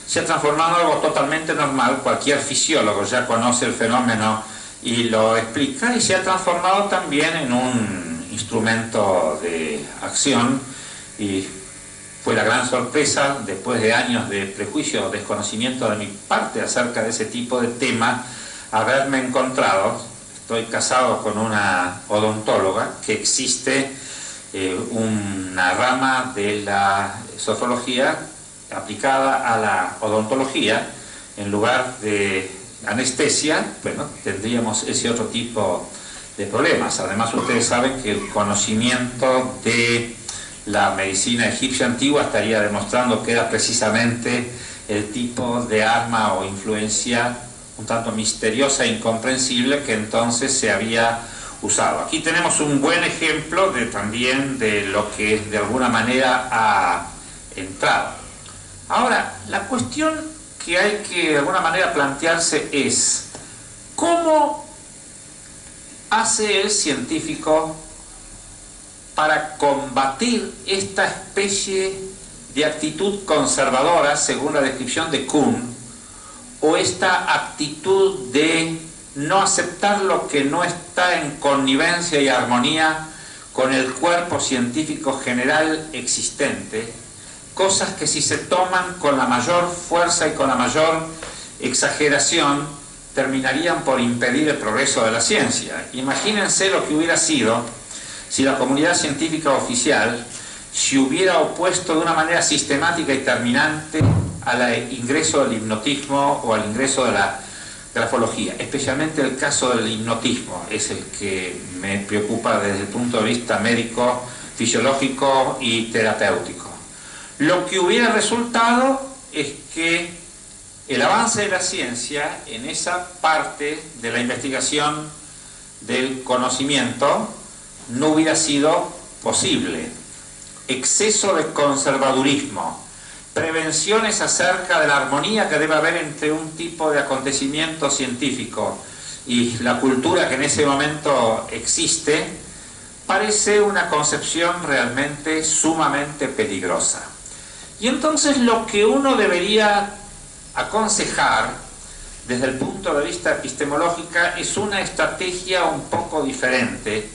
S1: se ha transformado en algo totalmente normal. Cualquier fisiólogo ya conoce el fenómeno y lo explica, y se ha transformado también en un instrumento de acción, y fue la gran sorpresa, después de años de prejuicio o desconocimiento de mi parte acerca de ese tipo de tema, haberme encontrado, estoy casado con una odontóloga, que existe una rama de la sofrología aplicada a la odontología. En lugar de anestesia, bueno, tendríamos ese otro tipo de problemas. Además, ustedes saben que el conocimiento de la medicina egipcia antigua estaría demostrando que era precisamente el tipo de arma o influencia un tanto misteriosa e incomprensible que entonces se había usado. Aquí tenemos un buen ejemplo también de lo que de alguna manera ha entrado. Ahora, la cuestión que hay que de alguna manera plantearse es: ¿cómo hace el científico para combatir esta especie de actitud conservadora, según la descripción de Kuhn, o esta actitud de no aceptar lo que no está en connivencia y armonía con el cuerpo científico general existente? Cosas que, si se toman con la mayor fuerza y con la mayor exageración, terminarían por impedir el progreso de la ciencia. Imagínense lo que hubiera sido si la comunidad científica oficial se hubiera opuesto de una manera sistemática y terminante al ingreso del hipnotismo o al ingreso de la grafología. Especialmente el caso del hipnotismo es el que me preocupa desde el punto de vista médico, fisiológico y terapéutico. Lo que hubiera resultado es que el avance de la ciencia en esa parte de la investigación del conocimiento no hubiera sido posible. Exceso de conservadurismo, prevenciones acerca de la armonía que debe haber entre un tipo de acontecimiento científico y la cultura que en ese momento existe, parece una concepción realmente sumamente peligrosa. Y entonces lo que uno debería aconsejar desde el punto de vista epistemológico es una estrategia un poco diferente,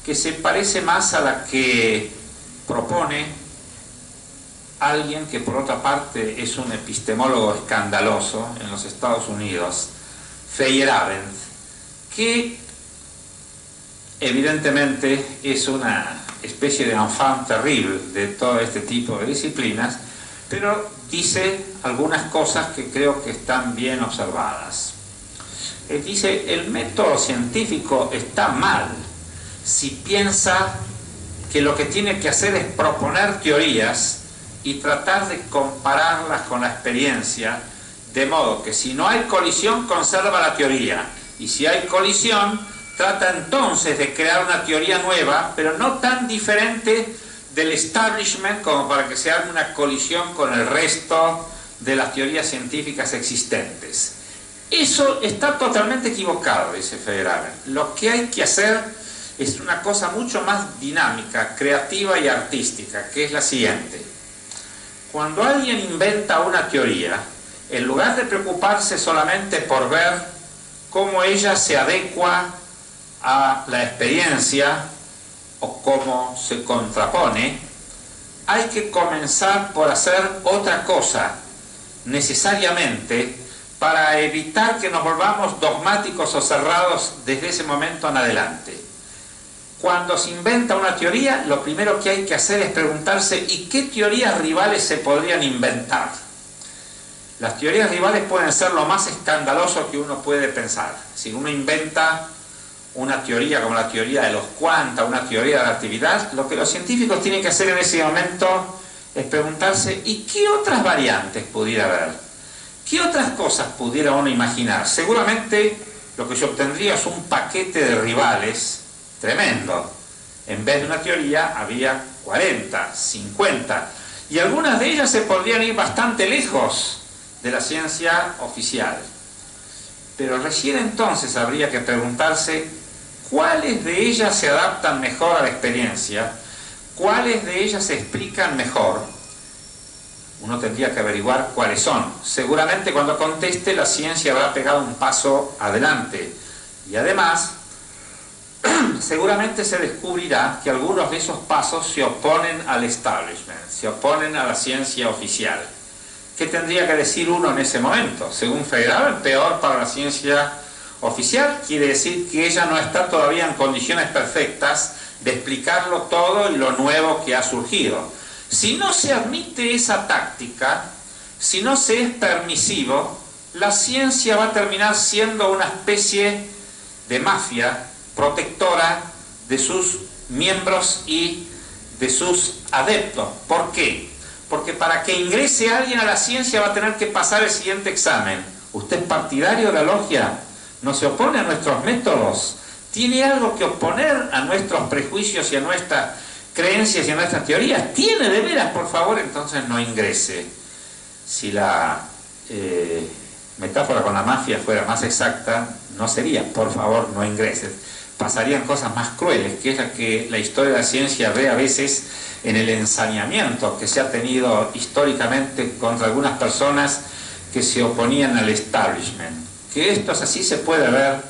S1: que se parece más a la que propone alguien que por otra parte es un epistemólogo escandaloso en los Estados Unidos, Feyerabend, que evidentemente es una especie de enfant terrible de todo este tipo de disciplinas, pero dice algunas cosas que creo que están bien observadas. Él dice: el método científico está mal si piensa que lo que tiene que hacer es proponer teorías y tratar de compararlas con la experiencia, de modo que si no hay colisión conserva la teoría, y si hay colisión trata entonces de crear una teoría nueva, pero no tan diferente del establishment como para que se haga una colisión con el resto de las teorías científicas existentes. Eso está totalmente equivocado, dice Feyerabend. Lo que hay que hacer es una cosa mucho más dinámica, creativa y artística, que es la siguiente. Cuando alguien inventa una teoría, en lugar de preocuparse solamente por ver cómo ella se adecua a la experiencia o cómo se contrapone, hay que comenzar por hacer otra cosa necesariamente para evitar que nos volvamos dogmáticos o cerrados desde ese momento en adelante. Cuando se inventa una teoría, lo primero que hay que hacer es preguntarse: ¿y qué teorías rivales se podrían inventar? Las teorías rivales pueden ser lo más escandaloso que uno puede pensar. Si uno inventa una teoría como la teoría de los cuanta, una teoría de la actividad, lo que los científicos tienen que hacer en ese momento es preguntarse: ¿y qué otras variantes pudiera haber? ¿Qué otras cosas pudiera uno imaginar? Seguramente lo que se obtendría es un paquete de rivales tremendo. En vez de una teoría había 40, 50, y algunas de ellas se podrían ir bastante lejos de la ciencia oficial. Pero recién entonces habría que preguntarse cuáles de ellas se adaptan mejor a la experiencia, cuáles de ellas se explican mejor. Uno tendría que averiguar cuáles son. Seguramente cuando conteste la ciencia habrá pegado un paso adelante. Y además, seguramente se descubrirá que algunos de esos pasos se oponen al establishment, se oponen a la ciencia oficial. ¿Qué tendría que decir uno en ese momento? Según Feyerabend, peor para la ciencia oficial, quiere decir que ella no está todavía en condiciones perfectas de explicarlo todo y lo nuevo que ha surgido. Si no se admite esa táctica, si no se es permisivo, la ciencia va a terminar siendo una especie de mafia protectora de sus miembros y de sus adeptos. ¿Por qué? Porque para que ingrese alguien a la ciencia va a tener que pasar el siguiente examen. ¿Usted es partidario de la logia? ¿No se opone a nuestros métodos? ¿Tiene algo que oponer a nuestros prejuicios y a nuestras creencias y a nuestras teorías? ¿Tiene de veras? Por favor, entonces no ingrese. Si la metáfora con la mafia fuera más exacta, no sería, por favor, no ingreses. Pasarían cosas más crueles, que es la que la historia de la ciencia ve a veces en el ensañamiento que se ha tenido históricamente contra algunas personas que se oponían al establishment. Que esto es así, se puede ver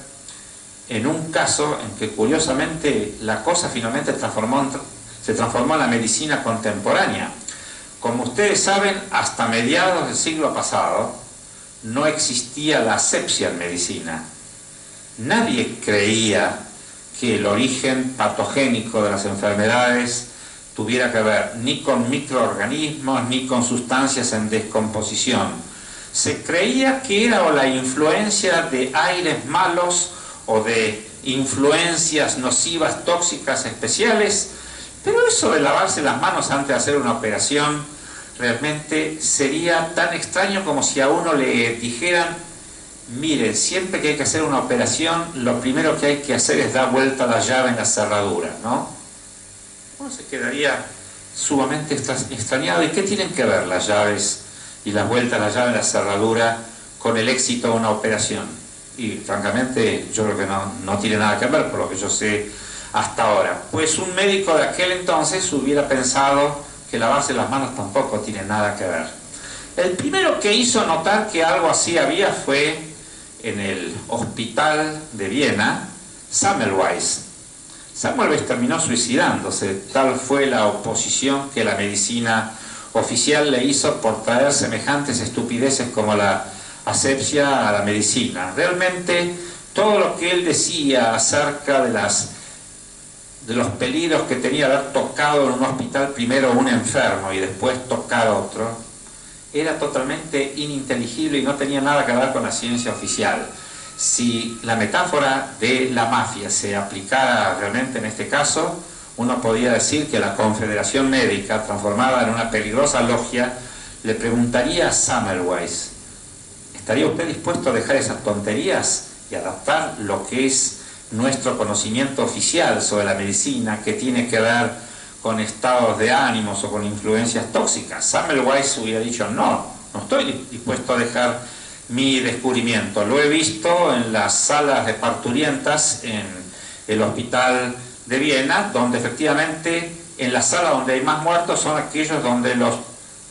S1: en un caso en que curiosamente la cosa finalmente se transformó en la medicina contemporánea. Como ustedes saben, hasta mediados del siglo pasado no existía la asepsia en medicina. Nadie creía que el origen patogénico de las enfermedades tuviera que ver ni con microorganismos ni con sustancias en descomposición. Se creía que era o la influencia de aires malos o de influencias nocivas, tóxicas, especiales, pero eso de lavarse las manos antes de hacer una operación realmente sería tan extraño como si a uno le dijeran: miren, siempre que hay que hacer una operación, lo primero que hay que hacer es dar vuelta a la llave en la cerradura, ¿no? Uno se quedaría sumamente extrañado. ¿Y qué tienen que ver las llaves y las vueltas a la llave en la cerradura con el éxito de una operación? Y francamente yo creo que no tiene nada que ver, por lo que yo sé hasta ahora. Pues un médico de aquel entonces hubiera pensado que lavarse las manos tampoco tiene nada que ver. El primero que hizo notar que algo así había fue en el hospital de Viena, Semmelweis. Semmelweis terminó suicidándose, tal fue la oposición que la medicina oficial le hizo por traer semejantes estupideces como la asepsia a la medicina. Realmente todo lo que él decía acerca de los peligros que tenía haber tocado en un hospital primero a un enfermo y después tocar a otro, era totalmente ininteligible y no tenía nada que ver con la ciencia oficial. Si la metáfora de la mafia se aplicara realmente en este caso, uno podría decir que la Confederación Médica, transformada en una peligrosa logia, le preguntaría a Semmelweis: ¿estaría usted dispuesto a dejar esas tonterías y adaptar lo que es nuestro conocimiento oficial sobre la medicina, que tiene que ver con estados de ánimos o con influencias tóxicas? Semmelweis hubiera dicho: no estoy dispuesto a dejar mi descubrimiento. Lo he visto en las salas de parturientas en el hospital de Viena, donde efectivamente en la sala donde hay más muertos son aquellos donde los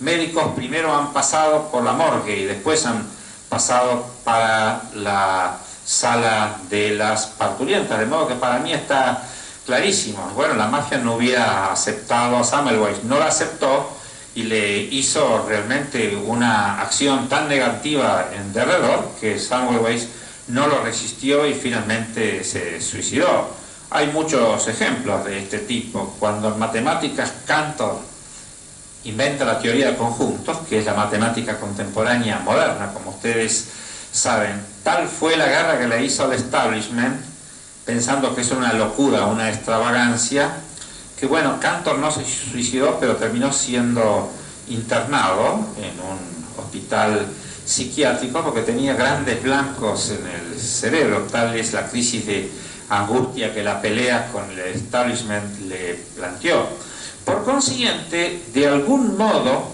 S1: médicos primero han pasado por la morgue y después han pasado para la sala de las parturientas, de modo que para mí está clarísimo. Bueno, la mafia no hubiera aceptado a Semmelweis, no la aceptó y le hizo realmente una acción tan negativa en derredor que Semmelweis no lo resistió y finalmente se suicidó. Hay muchos ejemplos de este tipo. Cuando en matemáticas Cantor inventa la teoría de conjuntos, que es la matemática contemporánea moderna, como ustedes saben, tal fue la guerra que le hizo al establishment, pensando que es una locura, una extravagancia, que bueno, Cantor no se suicidó, pero terminó siendo internado en un hospital psiquiátrico porque tenía grandes blancos en el cerebro. Tal es la crisis de angustia que la pelea con el establishment le planteó. Por consiguiente, de algún modo,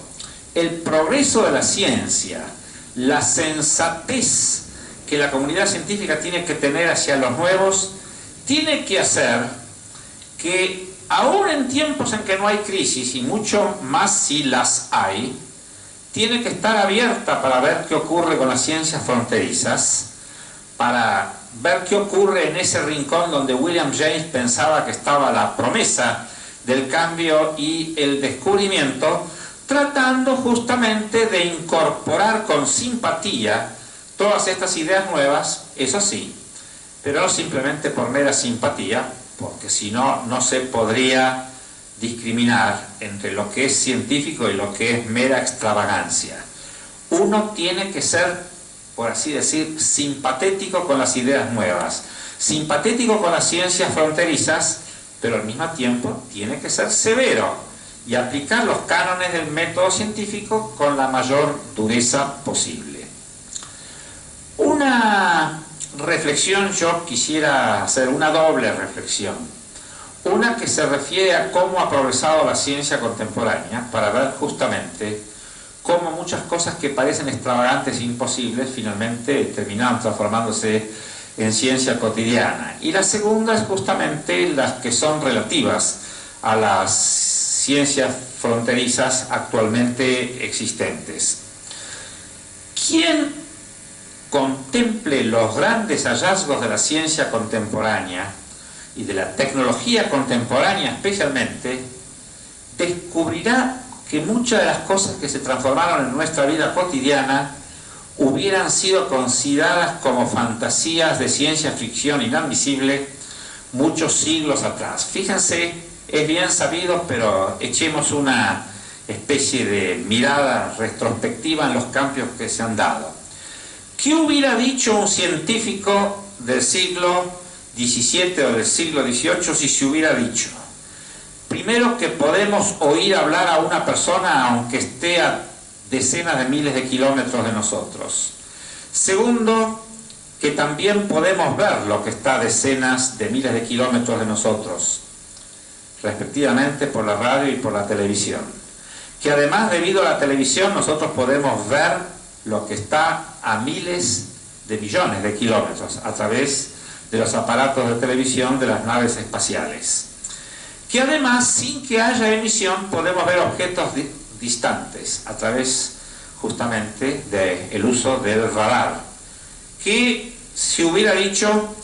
S1: el progreso de la ciencia, la sensatez que la comunidad científica tiene que tener hacia los nuevos, tiene que hacer que, aún en tiempos en que no hay crisis, y mucho más si las hay, tiene que estar abierta para ver qué ocurre con las ciencias fronterizas, para ver qué ocurre en ese rincón donde William James pensaba que estaba la promesa del cambio y el descubrimiento, tratando justamente de incorporar con simpatía todas estas ideas nuevas, eso sí, pero no simplemente por mera simpatía, porque si no, no se podría discriminar entre lo que es científico y lo que es mera extravagancia. Uno tiene que ser, por así decir, simpatético con las ideas nuevas, simpatético con las ciencias fronterizas, pero al mismo tiempo tiene que ser severo y aplicar los cánones del método científico con la mayor dureza posible. Una reflexión, yo quisiera hacer una doble reflexión. Una que se refiere a cómo ha progresado la ciencia contemporánea, para ver justamente cómo muchas cosas que parecen extravagantes e imposibles finalmente terminaron transformándose en ciencia cotidiana. Y la segunda es justamente las que son relativas a las ciencias fronterizas actualmente existentes. Quien contemple los grandes hallazgos de la ciencia contemporánea y de la tecnología contemporánea especialmente, descubrirá que muchas de las cosas que se transformaron en nuestra vida cotidiana hubieran sido consideradas como fantasías de ciencia ficción inadmisible muchos siglos atrás. Fíjense, es bien sabido, pero echemos una especie de mirada retrospectiva en los cambios que se han dado. ¿Qué hubiera dicho un científico del siglo XVII o del siglo XVIII si se hubiera dicho? Primero, que podemos oír hablar a una persona aunque esté a decenas de miles de kilómetros de nosotros. Segundo, que también podemos ver lo que está a decenas de miles de kilómetros de nosotros, respectivamente por la radio y por la televisión. Que además, debido a la televisión, nosotros podemos ver lo que está a miles de millones de kilómetros a través de los aparatos de televisión de las naves espaciales. Que además, sin que haya emisión, podemos ver objetos distantes a través justamente del uso del radar. Que se hubiera dicho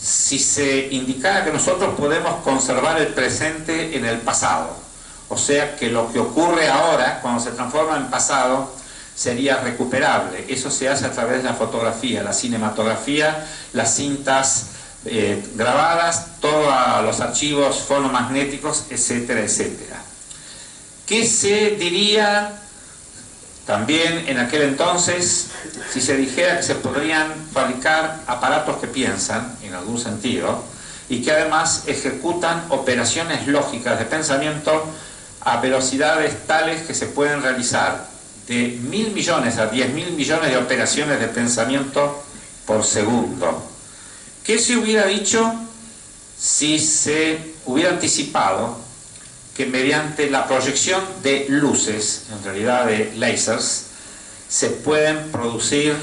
S1: si se indicara que nosotros podemos conservar el presente en el pasado, o sea que lo que ocurre ahora, cuando se transforma en pasado, sería recuperable. Eso se hace a través de la fotografía, la cinematografía, las cintas grabadas, todos los archivos fonomagnéticos, etcétera, etcétera. ¿Qué se diría también en aquel entonces si se dijera que se podrían fabricar aparatos que piensan, en algún sentido, y que además ejecutan operaciones lógicas de pensamiento a velocidades tales que se pueden realizar de 1.000 millones a 10.000 millones de operaciones de pensamiento por segundo? ¿Qué se hubiera dicho si se hubiera anticipado que mediante la proyección de luces, en realidad de lasers, se pueden producir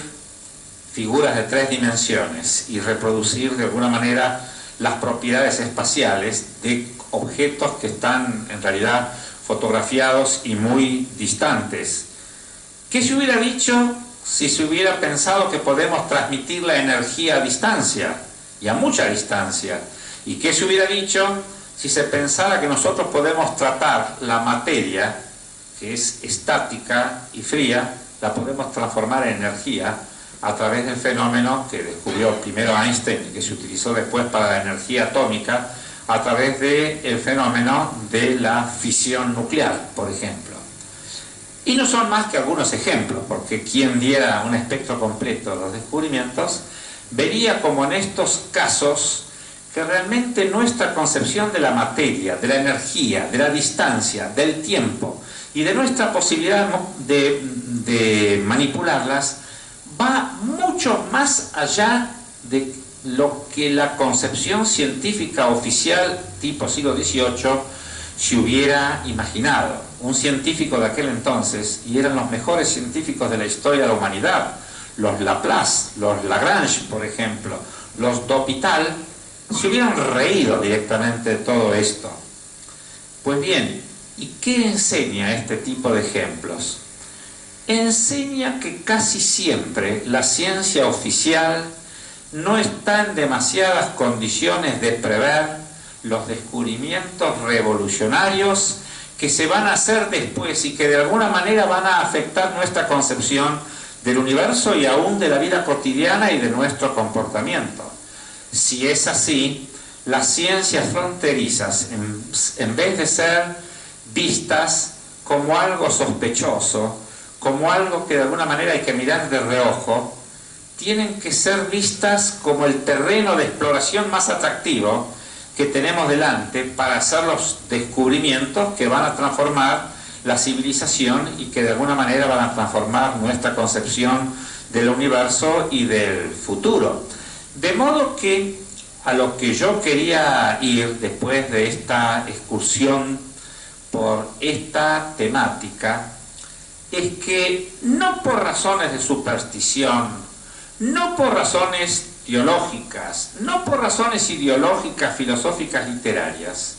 S1: figuras de 3 dimensiones y reproducir de alguna manera las propiedades espaciales de objetos que están en realidad fotografiados y muy distantes? ¿Qué se hubiera dicho si se hubiera pensado que podemos transmitir la energía a distancia y a mucha distancia? ¿Y qué se hubiera dicho si se pensara que nosotros podemos tratar la materia, que es estática y fría, la podemos transformar en energía a través del fenómeno que descubrió primero Einstein y que se utilizó después para la energía atómica, a través del fenómeno de la fisión nuclear, por ejemplo? Y no son más que algunos ejemplos, porque quien diera un espectro completo de los descubrimientos, vería como en estos casos que realmente nuestra concepción de la materia, de la energía, de la distancia, del tiempo y de nuestra posibilidad de manipularlas va mucho más allá de lo que la concepción científica oficial tipo siglo XVIII se hubiera imaginado. Un científico de aquel entonces, y eran los mejores científicos de la historia de la humanidad, los Laplace, los Lagrange, por ejemplo, los D'Hopital, se hubieran reído directamente de todo esto. Pues bien, ¿y qué enseña este tipo de ejemplos? Enseña que casi siempre la ciencia oficial no está en demasiadas condiciones de prever los descubrimientos revolucionarios que se van a hacer después y que de alguna manera van a afectar nuestra concepción del universo y aún de la vida cotidiana y de nuestro comportamiento. Si es así, las ciencias fronterizas, en vez de ser vistas como algo sospechoso, como algo que de alguna manera hay que mirar de reojo, tienen que ser vistas como el terreno de exploración más atractivo que tenemos delante para hacer los descubrimientos que van a transformar la civilización y que de alguna manera van a transformar nuestra concepción del universo y del futuro. De modo que a lo que yo quería ir después de esta excursión por esta temática es que no por razones de superstición, no por razones teológicas, no por razones ideológicas, filosóficas, literarias,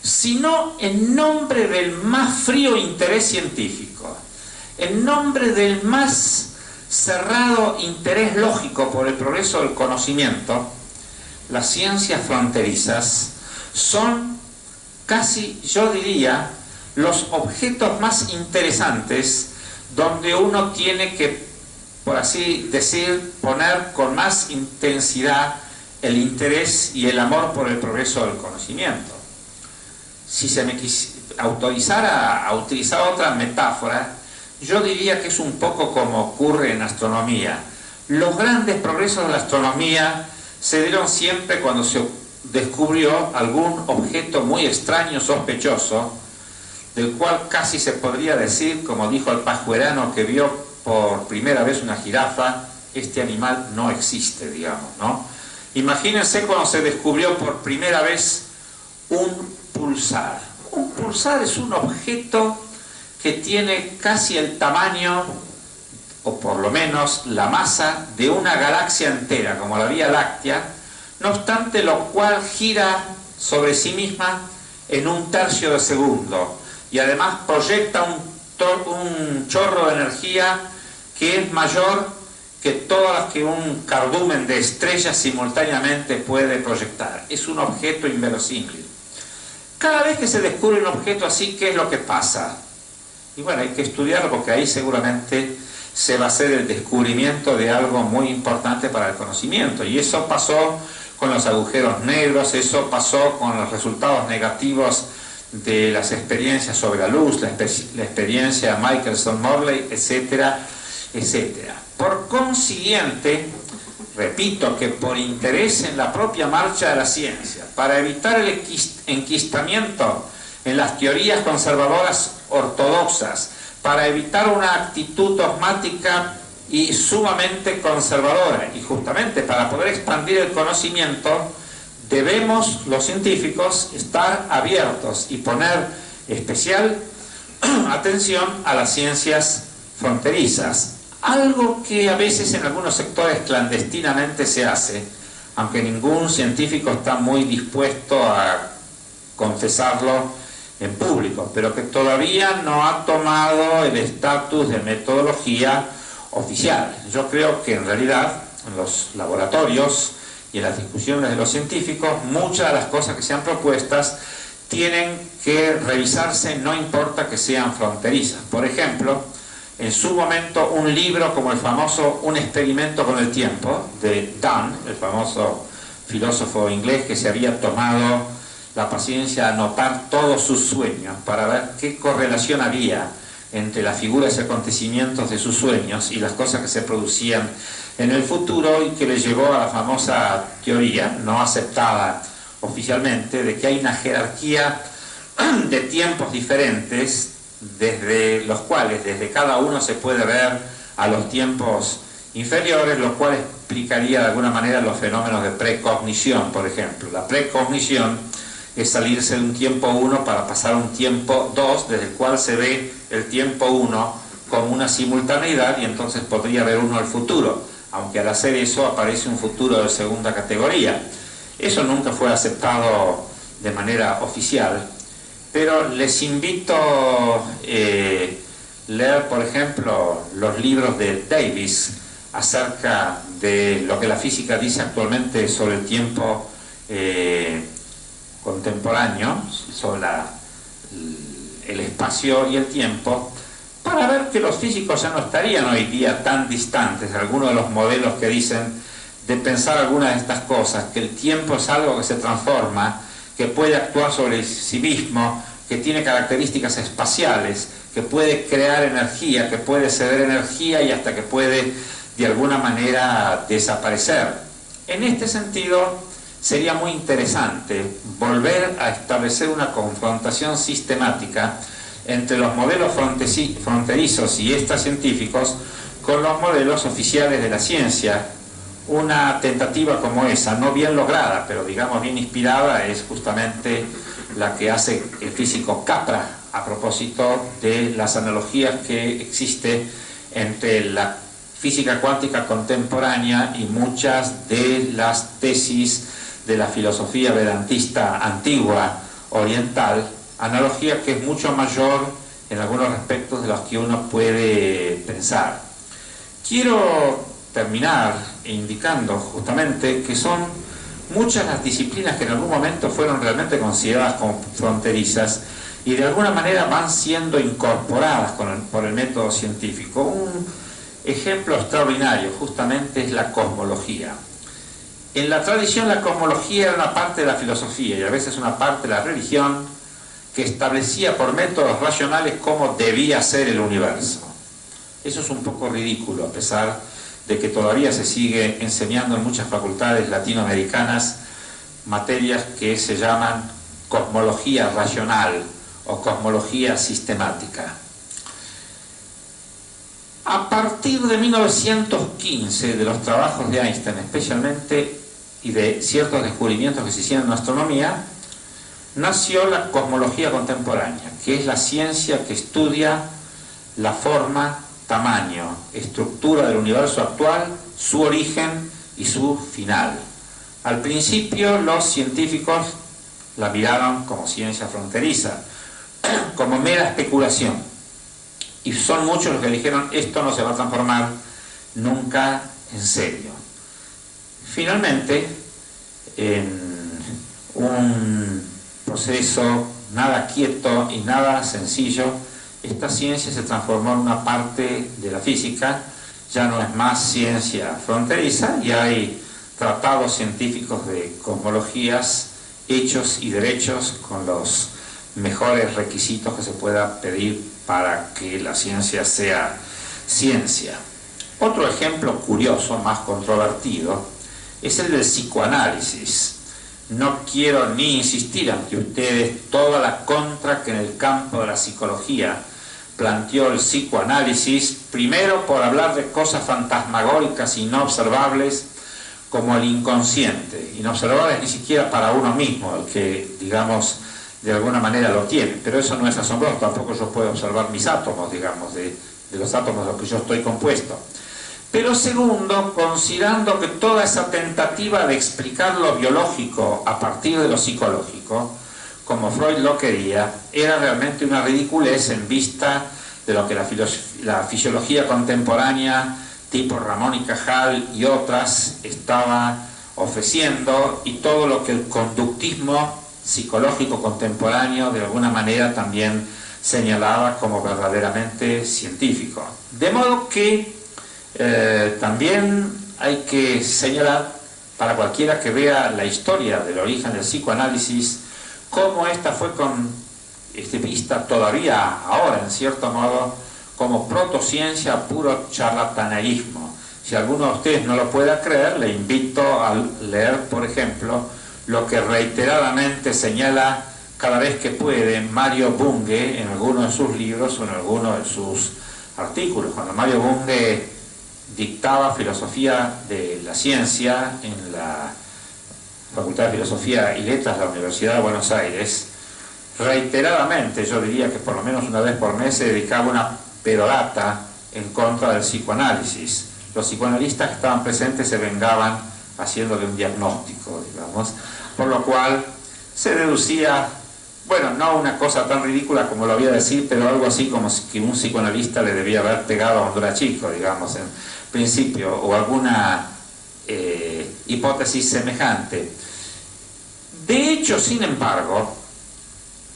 S1: sino en nombre del más frío interés científico, en nombre del más cerrado interés lógico por el progreso del conocimiento, las ciencias fronterizas son casi, yo diría, los objetos más interesantes donde uno tiene que, por así decir, poner con más intensidad el interés y el amor por el progreso del conocimiento. Si se me autorizara a utilizar otra metáfora, yo diría que es un poco como ocurre en astronomía. Los grandes progresos de la astronomía se dieron siempre cuando se descubrió algún objeto muy extraño, sospechoso, del cual casi se podría decir, como dijo el pajuerano que vio por primera vez una jirafa, este animal no existe, digamos, ¿no? Imagínense cuando se descubrió por primera vez un pulsar. Un pulsar es un objeto que tiene casi el tamaño, o por lo menos la masa, de una galaxia entera, como la Vía Láctea, no obstante lo cual gira sobre sí misma en un tercio de segundo y además proyecta un chorro de energía que es mayor que todas las que un cardumen de estrellas simultáneamente puede proyectar. Es un objeto inverosímil. Cada vez que se descubre un objeto así, ¿qué es lo que pasa? Y bueno, hay que estudiarlo porque ahí seguramente se va a hacer el descubrimiento de algo muy importante para el conocimiento. Y eso pasó con los agujeros negros, eso pasó con los resultados negativos de las experiencias sobre la luz, la experiencia Michelson-Morley, etcétera, etcétera. Por consiguiente, repito que por interés en la propia marcha de la ciencia, para evitar el enquistamiento en las teorías conservadoras ortodoxas, para evitar una actitud dogmática y sumamente conservadora, y justamente para poder expandir el conocimiento, debemos los científicos estar abiertos y poner especial atención a las ciencias fronterizas, algo que a veces en algunos sectores clandestinamente se hace, aunque ningún científico está muy dispuesto a confesarlo en público, pero que todavía no ha tomado el estatus de metodología oficial. Yo creo que en realidad en los laboratorios y en las discusiones de los científicos, muchas de las cosas que sean propuestas tienen que revisarse, no importa que sean fronterizas. Por ejemplo, en su momento un libro como el famoso Un experimento con el tiempo, de Dunn, el famoso filósofo inglés que se había tomado la paciencia de anotar todos sus sueños para ver qué correlación había entre las figuras y acontecimientos de sus sueños y las cosas que se producían en el futuro, y que le llevó a la famosa teoría, no aceptada oficialmente, de que hay una jerarquía de tiempos diferentes desde los cuales, desde cada uno se puede ver a los tiempos inferiores, lo cual explicaría de alguna manera los fenómenos de precognición, por ejemplo. La precognición es salirse de un tiempo 1 para pasar a un tiempo 2, desde el cual se ve el tiempo 1 como una simultaneidad y entonces podría ver uno al futuro, aunque al hacer eso aparece un futuro de segunda categoría. Eso nunca fue aceptado de manera oficial, pero les invito a leer, por ejemplo, los libros de Davis acerca de lo que la física dice actualmente sobre el tiempo contemporáneo, sobre el espacio y el tiempo, para ver que los físicos ya no estarían hoy día tan distantes de algunos de los modelos que dicen de pensar algunas de estas cosas, que el tiempo es algo que se transforma, que puede actuar sobre sí mismo, que tiene características espaciales, que puede crear energía, que puede ceder energía y hasta que puede de alguna manera desaparecer. En este sentido, sería muy interesante volver a establecer una confrontación sistemática entre los modelos fronterizos y extracientíficos con los modelos oficiales de la ciencia. Una tentativa como esa, no bien lograda, pero digamos bien inspirada, es justamente la que hace el físico Capra a propósito de las analogías que existen entre la física cuántica contemporánea y muchas de las tesis de la filosofía vedantista antigua oriental, analogía que es mucho mayor en algunos aspectos de los que uno puede pensar. Quiero terminar indicando justamente que son muchas las disciplinas que en algún momento fueron realmente consideradas como fronterizas y de alguna manera van siendo incorporadas por el método científico. Un ejemplo extraordinario justamente es la cosmología. En la tradición la cosmología era una parte de la filosofía y a veces una parte de la religión que establecía por métodos racionales cómo debía ser el universo. Eso es un poco ridículo, a pesar de que todavía se sigue enseñando en muchas facultades latinoamericanas materias que se llaman cosmología racional o cosmología sistemática. A partir de 1915, de los trabajos de Einstein especialmente, y de ciertos descubrimientos que se hicieron en astronomía, nació la cosmología contemporánea, que es la ciencia que estudia la forma, tamaño, estructura del universo actual, su origen y su final. Al principio los científicos la miraron como ciencia fronteriza, como mera especulación. Y son muchos los que dijeron, esto no se va a transformar nunca en serio. Finalmente, en un proceso nada quieto y nada sencillo, esta ciencia se transformó en una parte de la física, ya no es más ciencia fronteriza, y hay tratados científicos de cosmologías hechos y derechos con los mejores requisitos que se pueda pedir para que la ciencia sea ciencia. Otro ejemplo curioso, más controvertido, es el del psicoanálisis. No quiero ni insistir ante ustedes toda la contra que en el campo de la psicología planteó el psicoanálisis, primero por hablar de cosas fantasmagóricas y no observables como el inconsciente, inobservables ni siquiera para uno mismo, el que, digamos, de alguna manera lo tiene, pero eso no es asombroso, tampoco yo puedo observar mis átomos, digamos, de los átomos de los que yo estoy compuesto. Pero segundo, considerando que toda esa tentativa de explicar lo biológico a partir de lo psicológico, como Freud lo quería, era realmente una ridiculez en vista de lo que la fisiología contemporánea, tipo Ramón y Cajal y otras, estaba ofreciendo, y todo lo que el conductismo psicológico contemporáneo de alguna manera también señalaba como verdaderamente científico. De modo que también hay que señalar, para cualquiera que vea la historia del origen del psicoanálisis, cómo esta fue vista todavía ahora, en cierto modo, como protociencia, puro charlatanerismo. Si alguno de ustedes no lo pueda creer, le invito a leer, por ejemplo, lo que reiteradamente señala cada vez que puede Mario Bunge en alguno de sus libros o en alguno de sus artículos. Cuando Mario Bunge dictaba filosofía de la ciencia en la Facultad de Filosofía y Letras de la Universidad de Buenos Aires. Reiteradamente, yo diría que por lo menos una vez por mes, se dedicaba una perorata en contra del psicoanálisis. Los psicoanalistas que estaban presentes se vengaban haciéndole un diagnóstico, digamos, por lo cual se deducía, bueno, no una cosa tan ridícula como lo voy a decir, pero algo así como que un psicoanalista le debía haber pegado cuando era chico, digamos, en principio, o alguna hipótesis semejante. De hecho, sin embargo,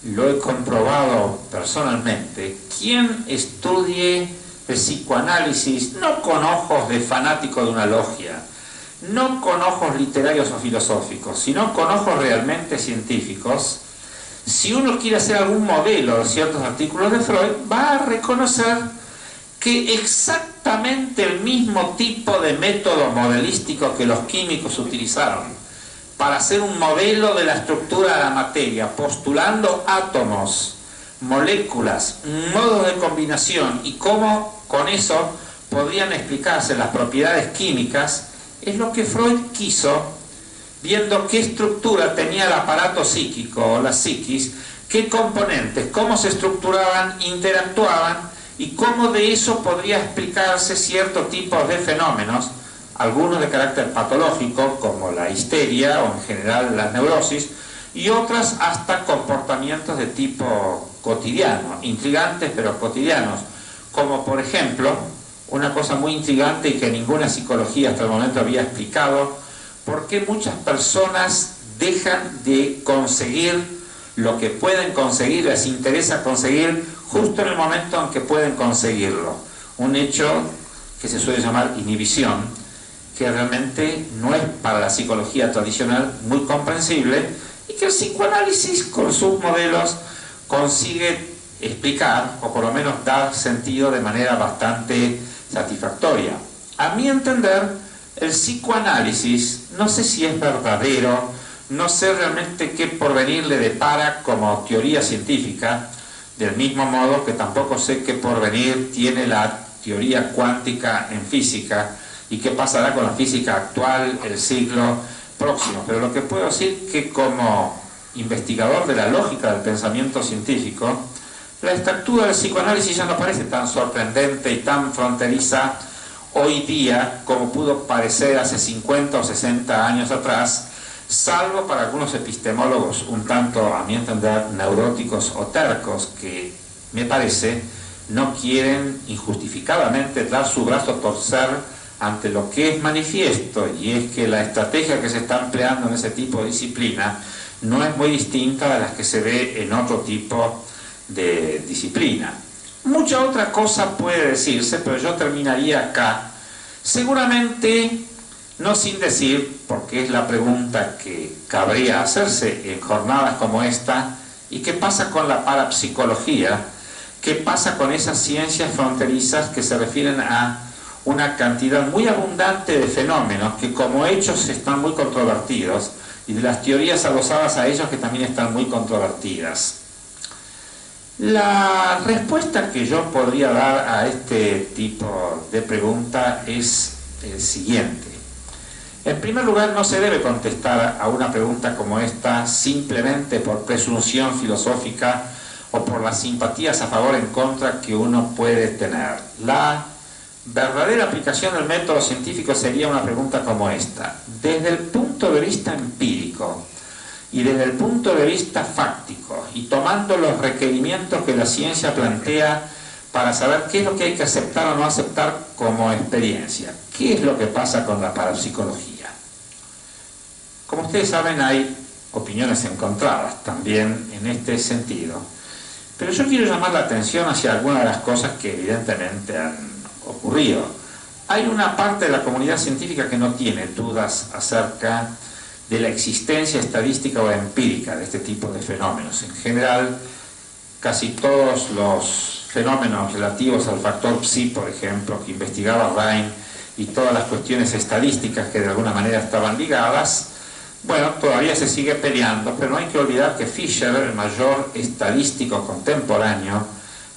S1: lo he comprobado personalmente, quien estudie el psicoanálisis no con ojos de fanático de una logia, no con ojos literarios o filosóficos, sino con ojos realmente científicos, si uno quiere hacer algún modelo de ciertos artículos de Freud, va a reconocer que exactamente el mismo tipo de método modelístico que los químicos utilizaron para hacer un modelo de la estructura de la materia, postulando átomos, moléculas, modos de combinación y cómo con eso podrían explicarse las propiedades químicas, es lo que Freud quiso, viendo qué estructura tenía el aparato psíquico o la psiquis, qué componentes, cómo se estructuraban, interactuaban y cómo de eso podría explicarse ciertos tipos de fenómenos, algunos de carácter patológico como la histeria o en general la neurosis, y otras hasta comportamientos de tipo cotidiano, intrigantes pero cotidianos, como por ejemplo una cosa muy intrigante y que ninguna psicología hasta el momento había explicado: ¿por qué muchas personas dejan de conseguir lo que pueden conseguir, les interesa conseguir justo en el momento en que pueden conseguirlo? Un hecho que se suele llamar inhibición, que realmente no es para la psicología tradicional muy comprensible y que el psicoanálisis con sus modelos consigue explicar o por lo menos dar sentido de manera bastante satisfactoria. A mi entender, el psicoanálisis, no sé si es verdadero, no sé realmente qué porvenir le depara como teoría científica, del mismo modo que tampoco sé qué porvenir tiene la teoría cuántica en física y qué pasará con la física actual el siglo próximo. Pero lo que puedo decir es que como investigador de la lógica del pensamiento científico, la estructura del psicoanálisis ya no parece tan sorprendente y tan fronteriza hoy día como pudo parecer hace 50 o 60 años atrás, salvo para algunos epistemólogos un tanto, a mi entender, neuróticos o tercos, que me parece no quieren injustificadamente dar su brazo a torcer ante lo que es manifiesto, y es que la estrategia que se está empleando en ese tipo de disciplina no es muy distinta de las que se ve en otro tipo de disciplina. Mucha otra cosa puede decirse, pero yo terminaría acá, seguramente no sin decir, porque es la pregunta que cabría hacerse en jornadas como esta: ¿y qué pasa con la parapsicología? ¿Qué pasa con esas ciencias fronterizas que se refieren a una cantidad muy abundante de fenómenos que como hechos están muy controvertidos, y de las teorías adosadas a ellos que también están muy controvertidas? La respuesta que yo podría dar a este tipo de pregunta es el siguiente. En primer lugar, no se debe contestar a una pregunta como esta simplemente por presunción filosófica o por las simpatías a favor o en contra que uno puede tener. La verdadera aplicación del método científico sería una pregunta como esta: desde el punto de vista empírico y desde el punto de vista fáctico, y tomando los requerimientos que la ciencia plantea para saber qué es lo que hay que aceptar o no aceptar como experiencia, ¿qué es lo que pasa con la parapsicología? Como ustedes saben, hay opiniones encontradas también en este sentido, pero yo quiero llamar la atención hacia algunas de las cosas que evidentemente han ocurrido. Hay una parte de la comunidad científica que no tiene dudas acerca de la existencia estadística o empírica de este tipo de fenómenos. En general, casi todos los fenómenos relativos al factor psi, por ejemplo, que investigaba Rhine, y todas las cuestiones estadísticas que de alguna manera estaban ligadas, bueno, todavía se sigue peleando, pero no hay que olvidar que Fisher, el mayor estadístico contemporáneo,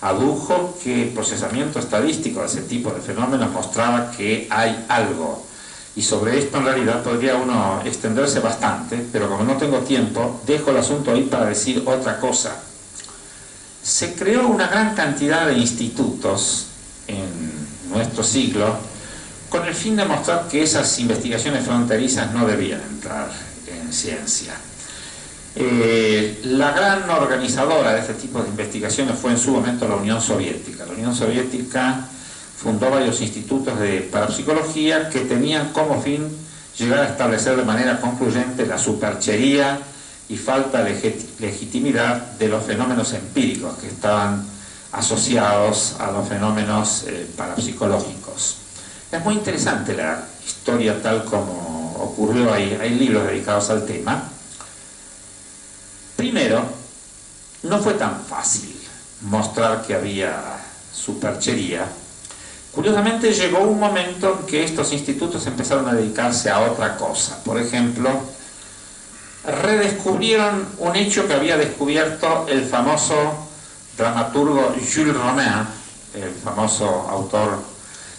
S1: adujo que el procesamiento estadístico de ese tipo de fenómenos mostraba que hay algo. Y sobre esto en realidad podría uno extenderse bastante, pero como no tengo tiempo, dejo el asunto ahí para decir otra cosa. Se creó una gran cantidad de institutos en nuestro siglo con el fin de mostrar que esas investigaciones fronterizas no debían entrar en ciencia. La gran organizadora de este tipo de investigaciones fue en su momento la Unión Soviética. La Unión Soviética fundó varios institutos de parapsicología que tenían como fin llegar a establecer de manera concluyente la superchería y falta de legitimidad de los fenómenos empíricos que estaban asociados a los fenómenos parapsicológicos. Es muy interesante la historia tal como ocurrió ahí. Hay libros dedicados al tema. Primero, no fue tan fácil mostrar que había superchería. Curiosamente llegó un momento en que estos institutos empezaron a dedicarse a otra cosa. Por ejemplo, redescubrieron un hecho que había descubierto el famoso dramaturgo Jules Romain, el famoso autor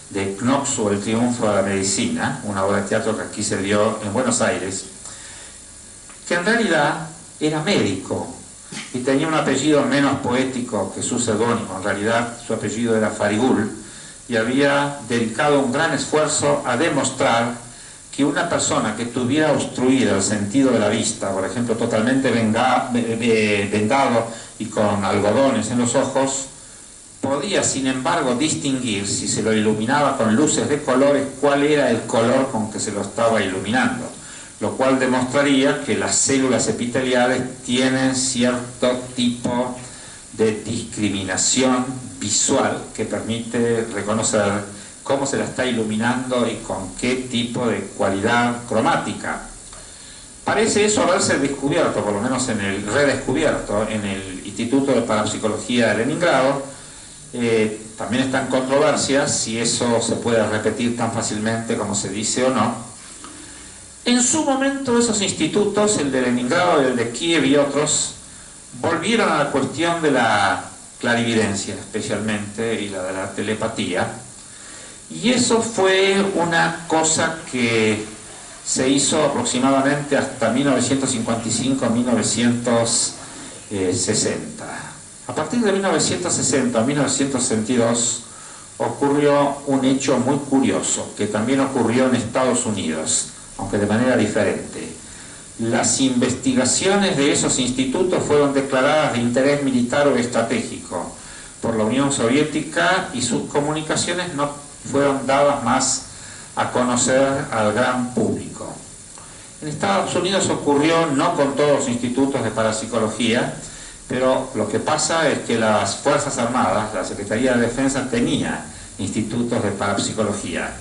S1: de Knox o El triunfo de la medicina, una obra de teatro que aquí se dio en Buenos Aires, que en realidad era médico y tenía un apellido menos poético que su seudónimo. En realidad su apellido era Farigul, y había dedicado un gran esfuerzo a demostrar que una persona que tuviera obstruido el sentido de la vista, por ejemplo totalmente vendado y con algodones en los ojos, podía sin embargo distinguir, si se lo iluminaba con luces de colores, cuál era el color con que se lo estaba iluminando, lo cual demostraría que las células epiteliales tienen cierto tipo de discriminación visual que permite reconocer cómo se la está iluminando y con qué tipo de cualidad cromática. Parece eso haberse descubierto, por lo menos redescubierto, en el Instituto de Parapsicología de Leningrado. También está en controversia si eso se puede repetir tan fácilmente como se dice o no. En su momento esos institutos, el de Leningrado, el de Kiev y otros, volvieron a la cuestión de la clarividencia especialmente y la de la telepatía, y eso fue una cosa que se hizo aproximadamente hasta 1955-1960. A partir de 1960 a 1962 ocurrió un hecho muy curioso que también ocurrió en Estados Unidos, aunque de manera diferente. Las investigaciones de esos institutos fueron declaradas de interés militar o estratégico por la Unión Soviética y sus comunicaciones no fueron dadas más a conocer al gran público. En Estados Unidos ocurrió no con todos los institutos de parapsicología, pero lo que pasa es que las Fuerzas Armadas, la Secretaría de Defensa, tenía institutos de parapsicología.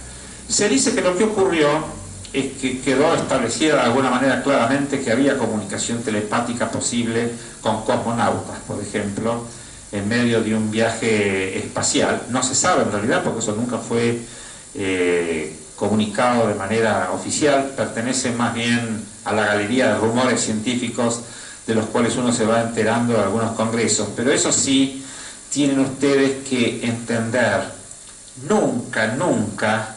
S1: Se dice que lo que ocurrió es que quedó establecida de alguna manera claramente que había comunicación telepática posible con cosmonautas, por ejemplo, en medio de un viaje espacial. No se sabe en realidad porque eso nunca fue comunicado de manera oficial, pertenece más bien a la galería de rumores científicos de los cuales uno se va enterando de algunos congresos, pero eso sí tienen ustedes que entender, nunca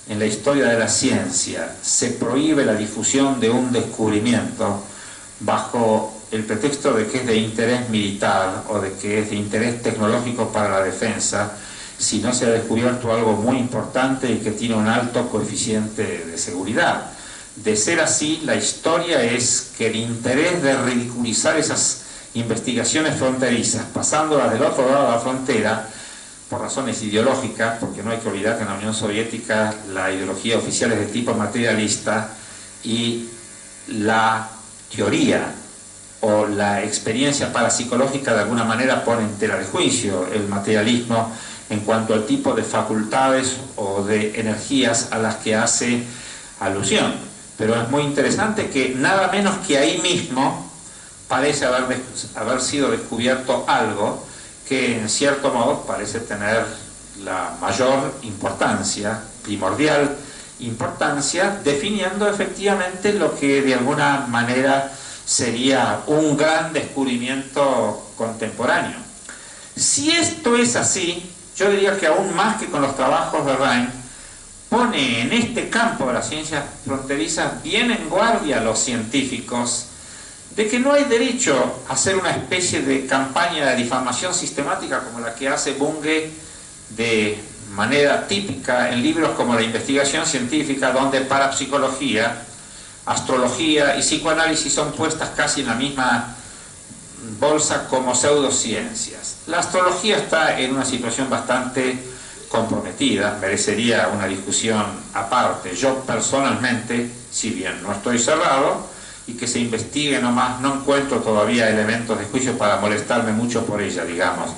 S1: en la historia de la ciencia se prohíbe la difusión de un descubrimiento bajo el pretexto de que es de interés militar o de que es de interés tecnológico para la defensa, si no se ha descubierto algo muy importante y que tiene un alto coeficiente de seguridad. De ser así, la historia es que el interés de ridiculizar esas investigaciones fronterizas, pasándolas del otro lado de la frontera, por razones ideológicas, porque no hay que olvidar que en la Unión Soviética la ideología oficial es de tipo materialista y la teoría o la experiencia parapsicológica de alguna manera pone en tela de juicio el materialismo en cuanto al tipo de facultades o de energías a las que hace alusión. Pero es muy interesante que nada menos que ahí mismo parece haber sido descubierto algo que en cierto modo parece tener la mayor importancia, primordial importancia, definiendo efectivamente lo que de alguna manera sería un gran descubrimiento contemporáneo. Si esto es así, yo diría que aún más que con los trabajos de Rein, pone en este campo de las ciencias fronterizas bien en guardia a los científicos de que no hay derecho a hacer una especie de campaña de difamación sistemática como la que hace Bunge de manera típica en libros como La investigación científica, donde parapsicología, astrología y psicoanálisis son puestas casi en la misma bolsa como pseudociencias. La astrología está en una situación bastante comprometida, merecería una discusión aparte. Yo personalmente, si bien no estoy cerrado y que se investigue nomás, no encuentro todavía elementos de juicio para molestarme mucho por ella, digamos.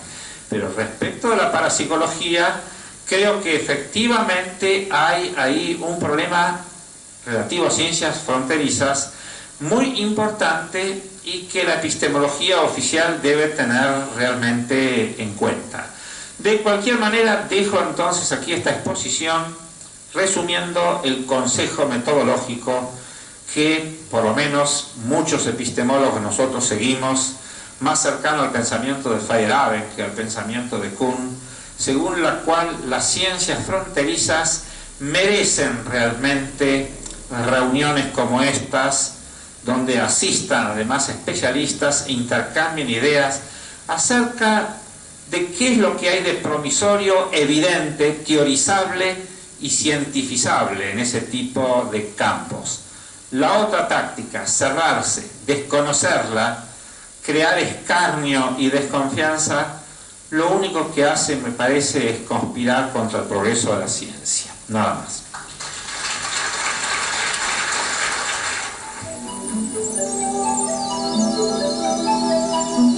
S1: Pero respecto de la parapsicología, creo que efectivamente hay ahí un problema relativo a ciencias fronterizas muy importante y que la epistemología oficial debe tener realmente en cuenta. De cualquier manera, dejo entonces aquí esta exposición resumiendo el consejo metodológico que por lo menos muchos epistemólogos nosotros seguimos, más cercano al pensamiento de Feyerabend que al pensamiento de Kuhn, según la cual las ciencias fronterizas merecen realmente reuniones como estas, donde asistan además especialistas e intercambien ideas acerca de qué es lo que hay de promisorio, evidente, teorizable y cientificable en ese tipo de campos. La otra táctica, cerrarse, desconocerla, crear escarnio y desconfianza, lo único que hace, me parece, es conspirar contra el progreso de la ciencia. Nada más.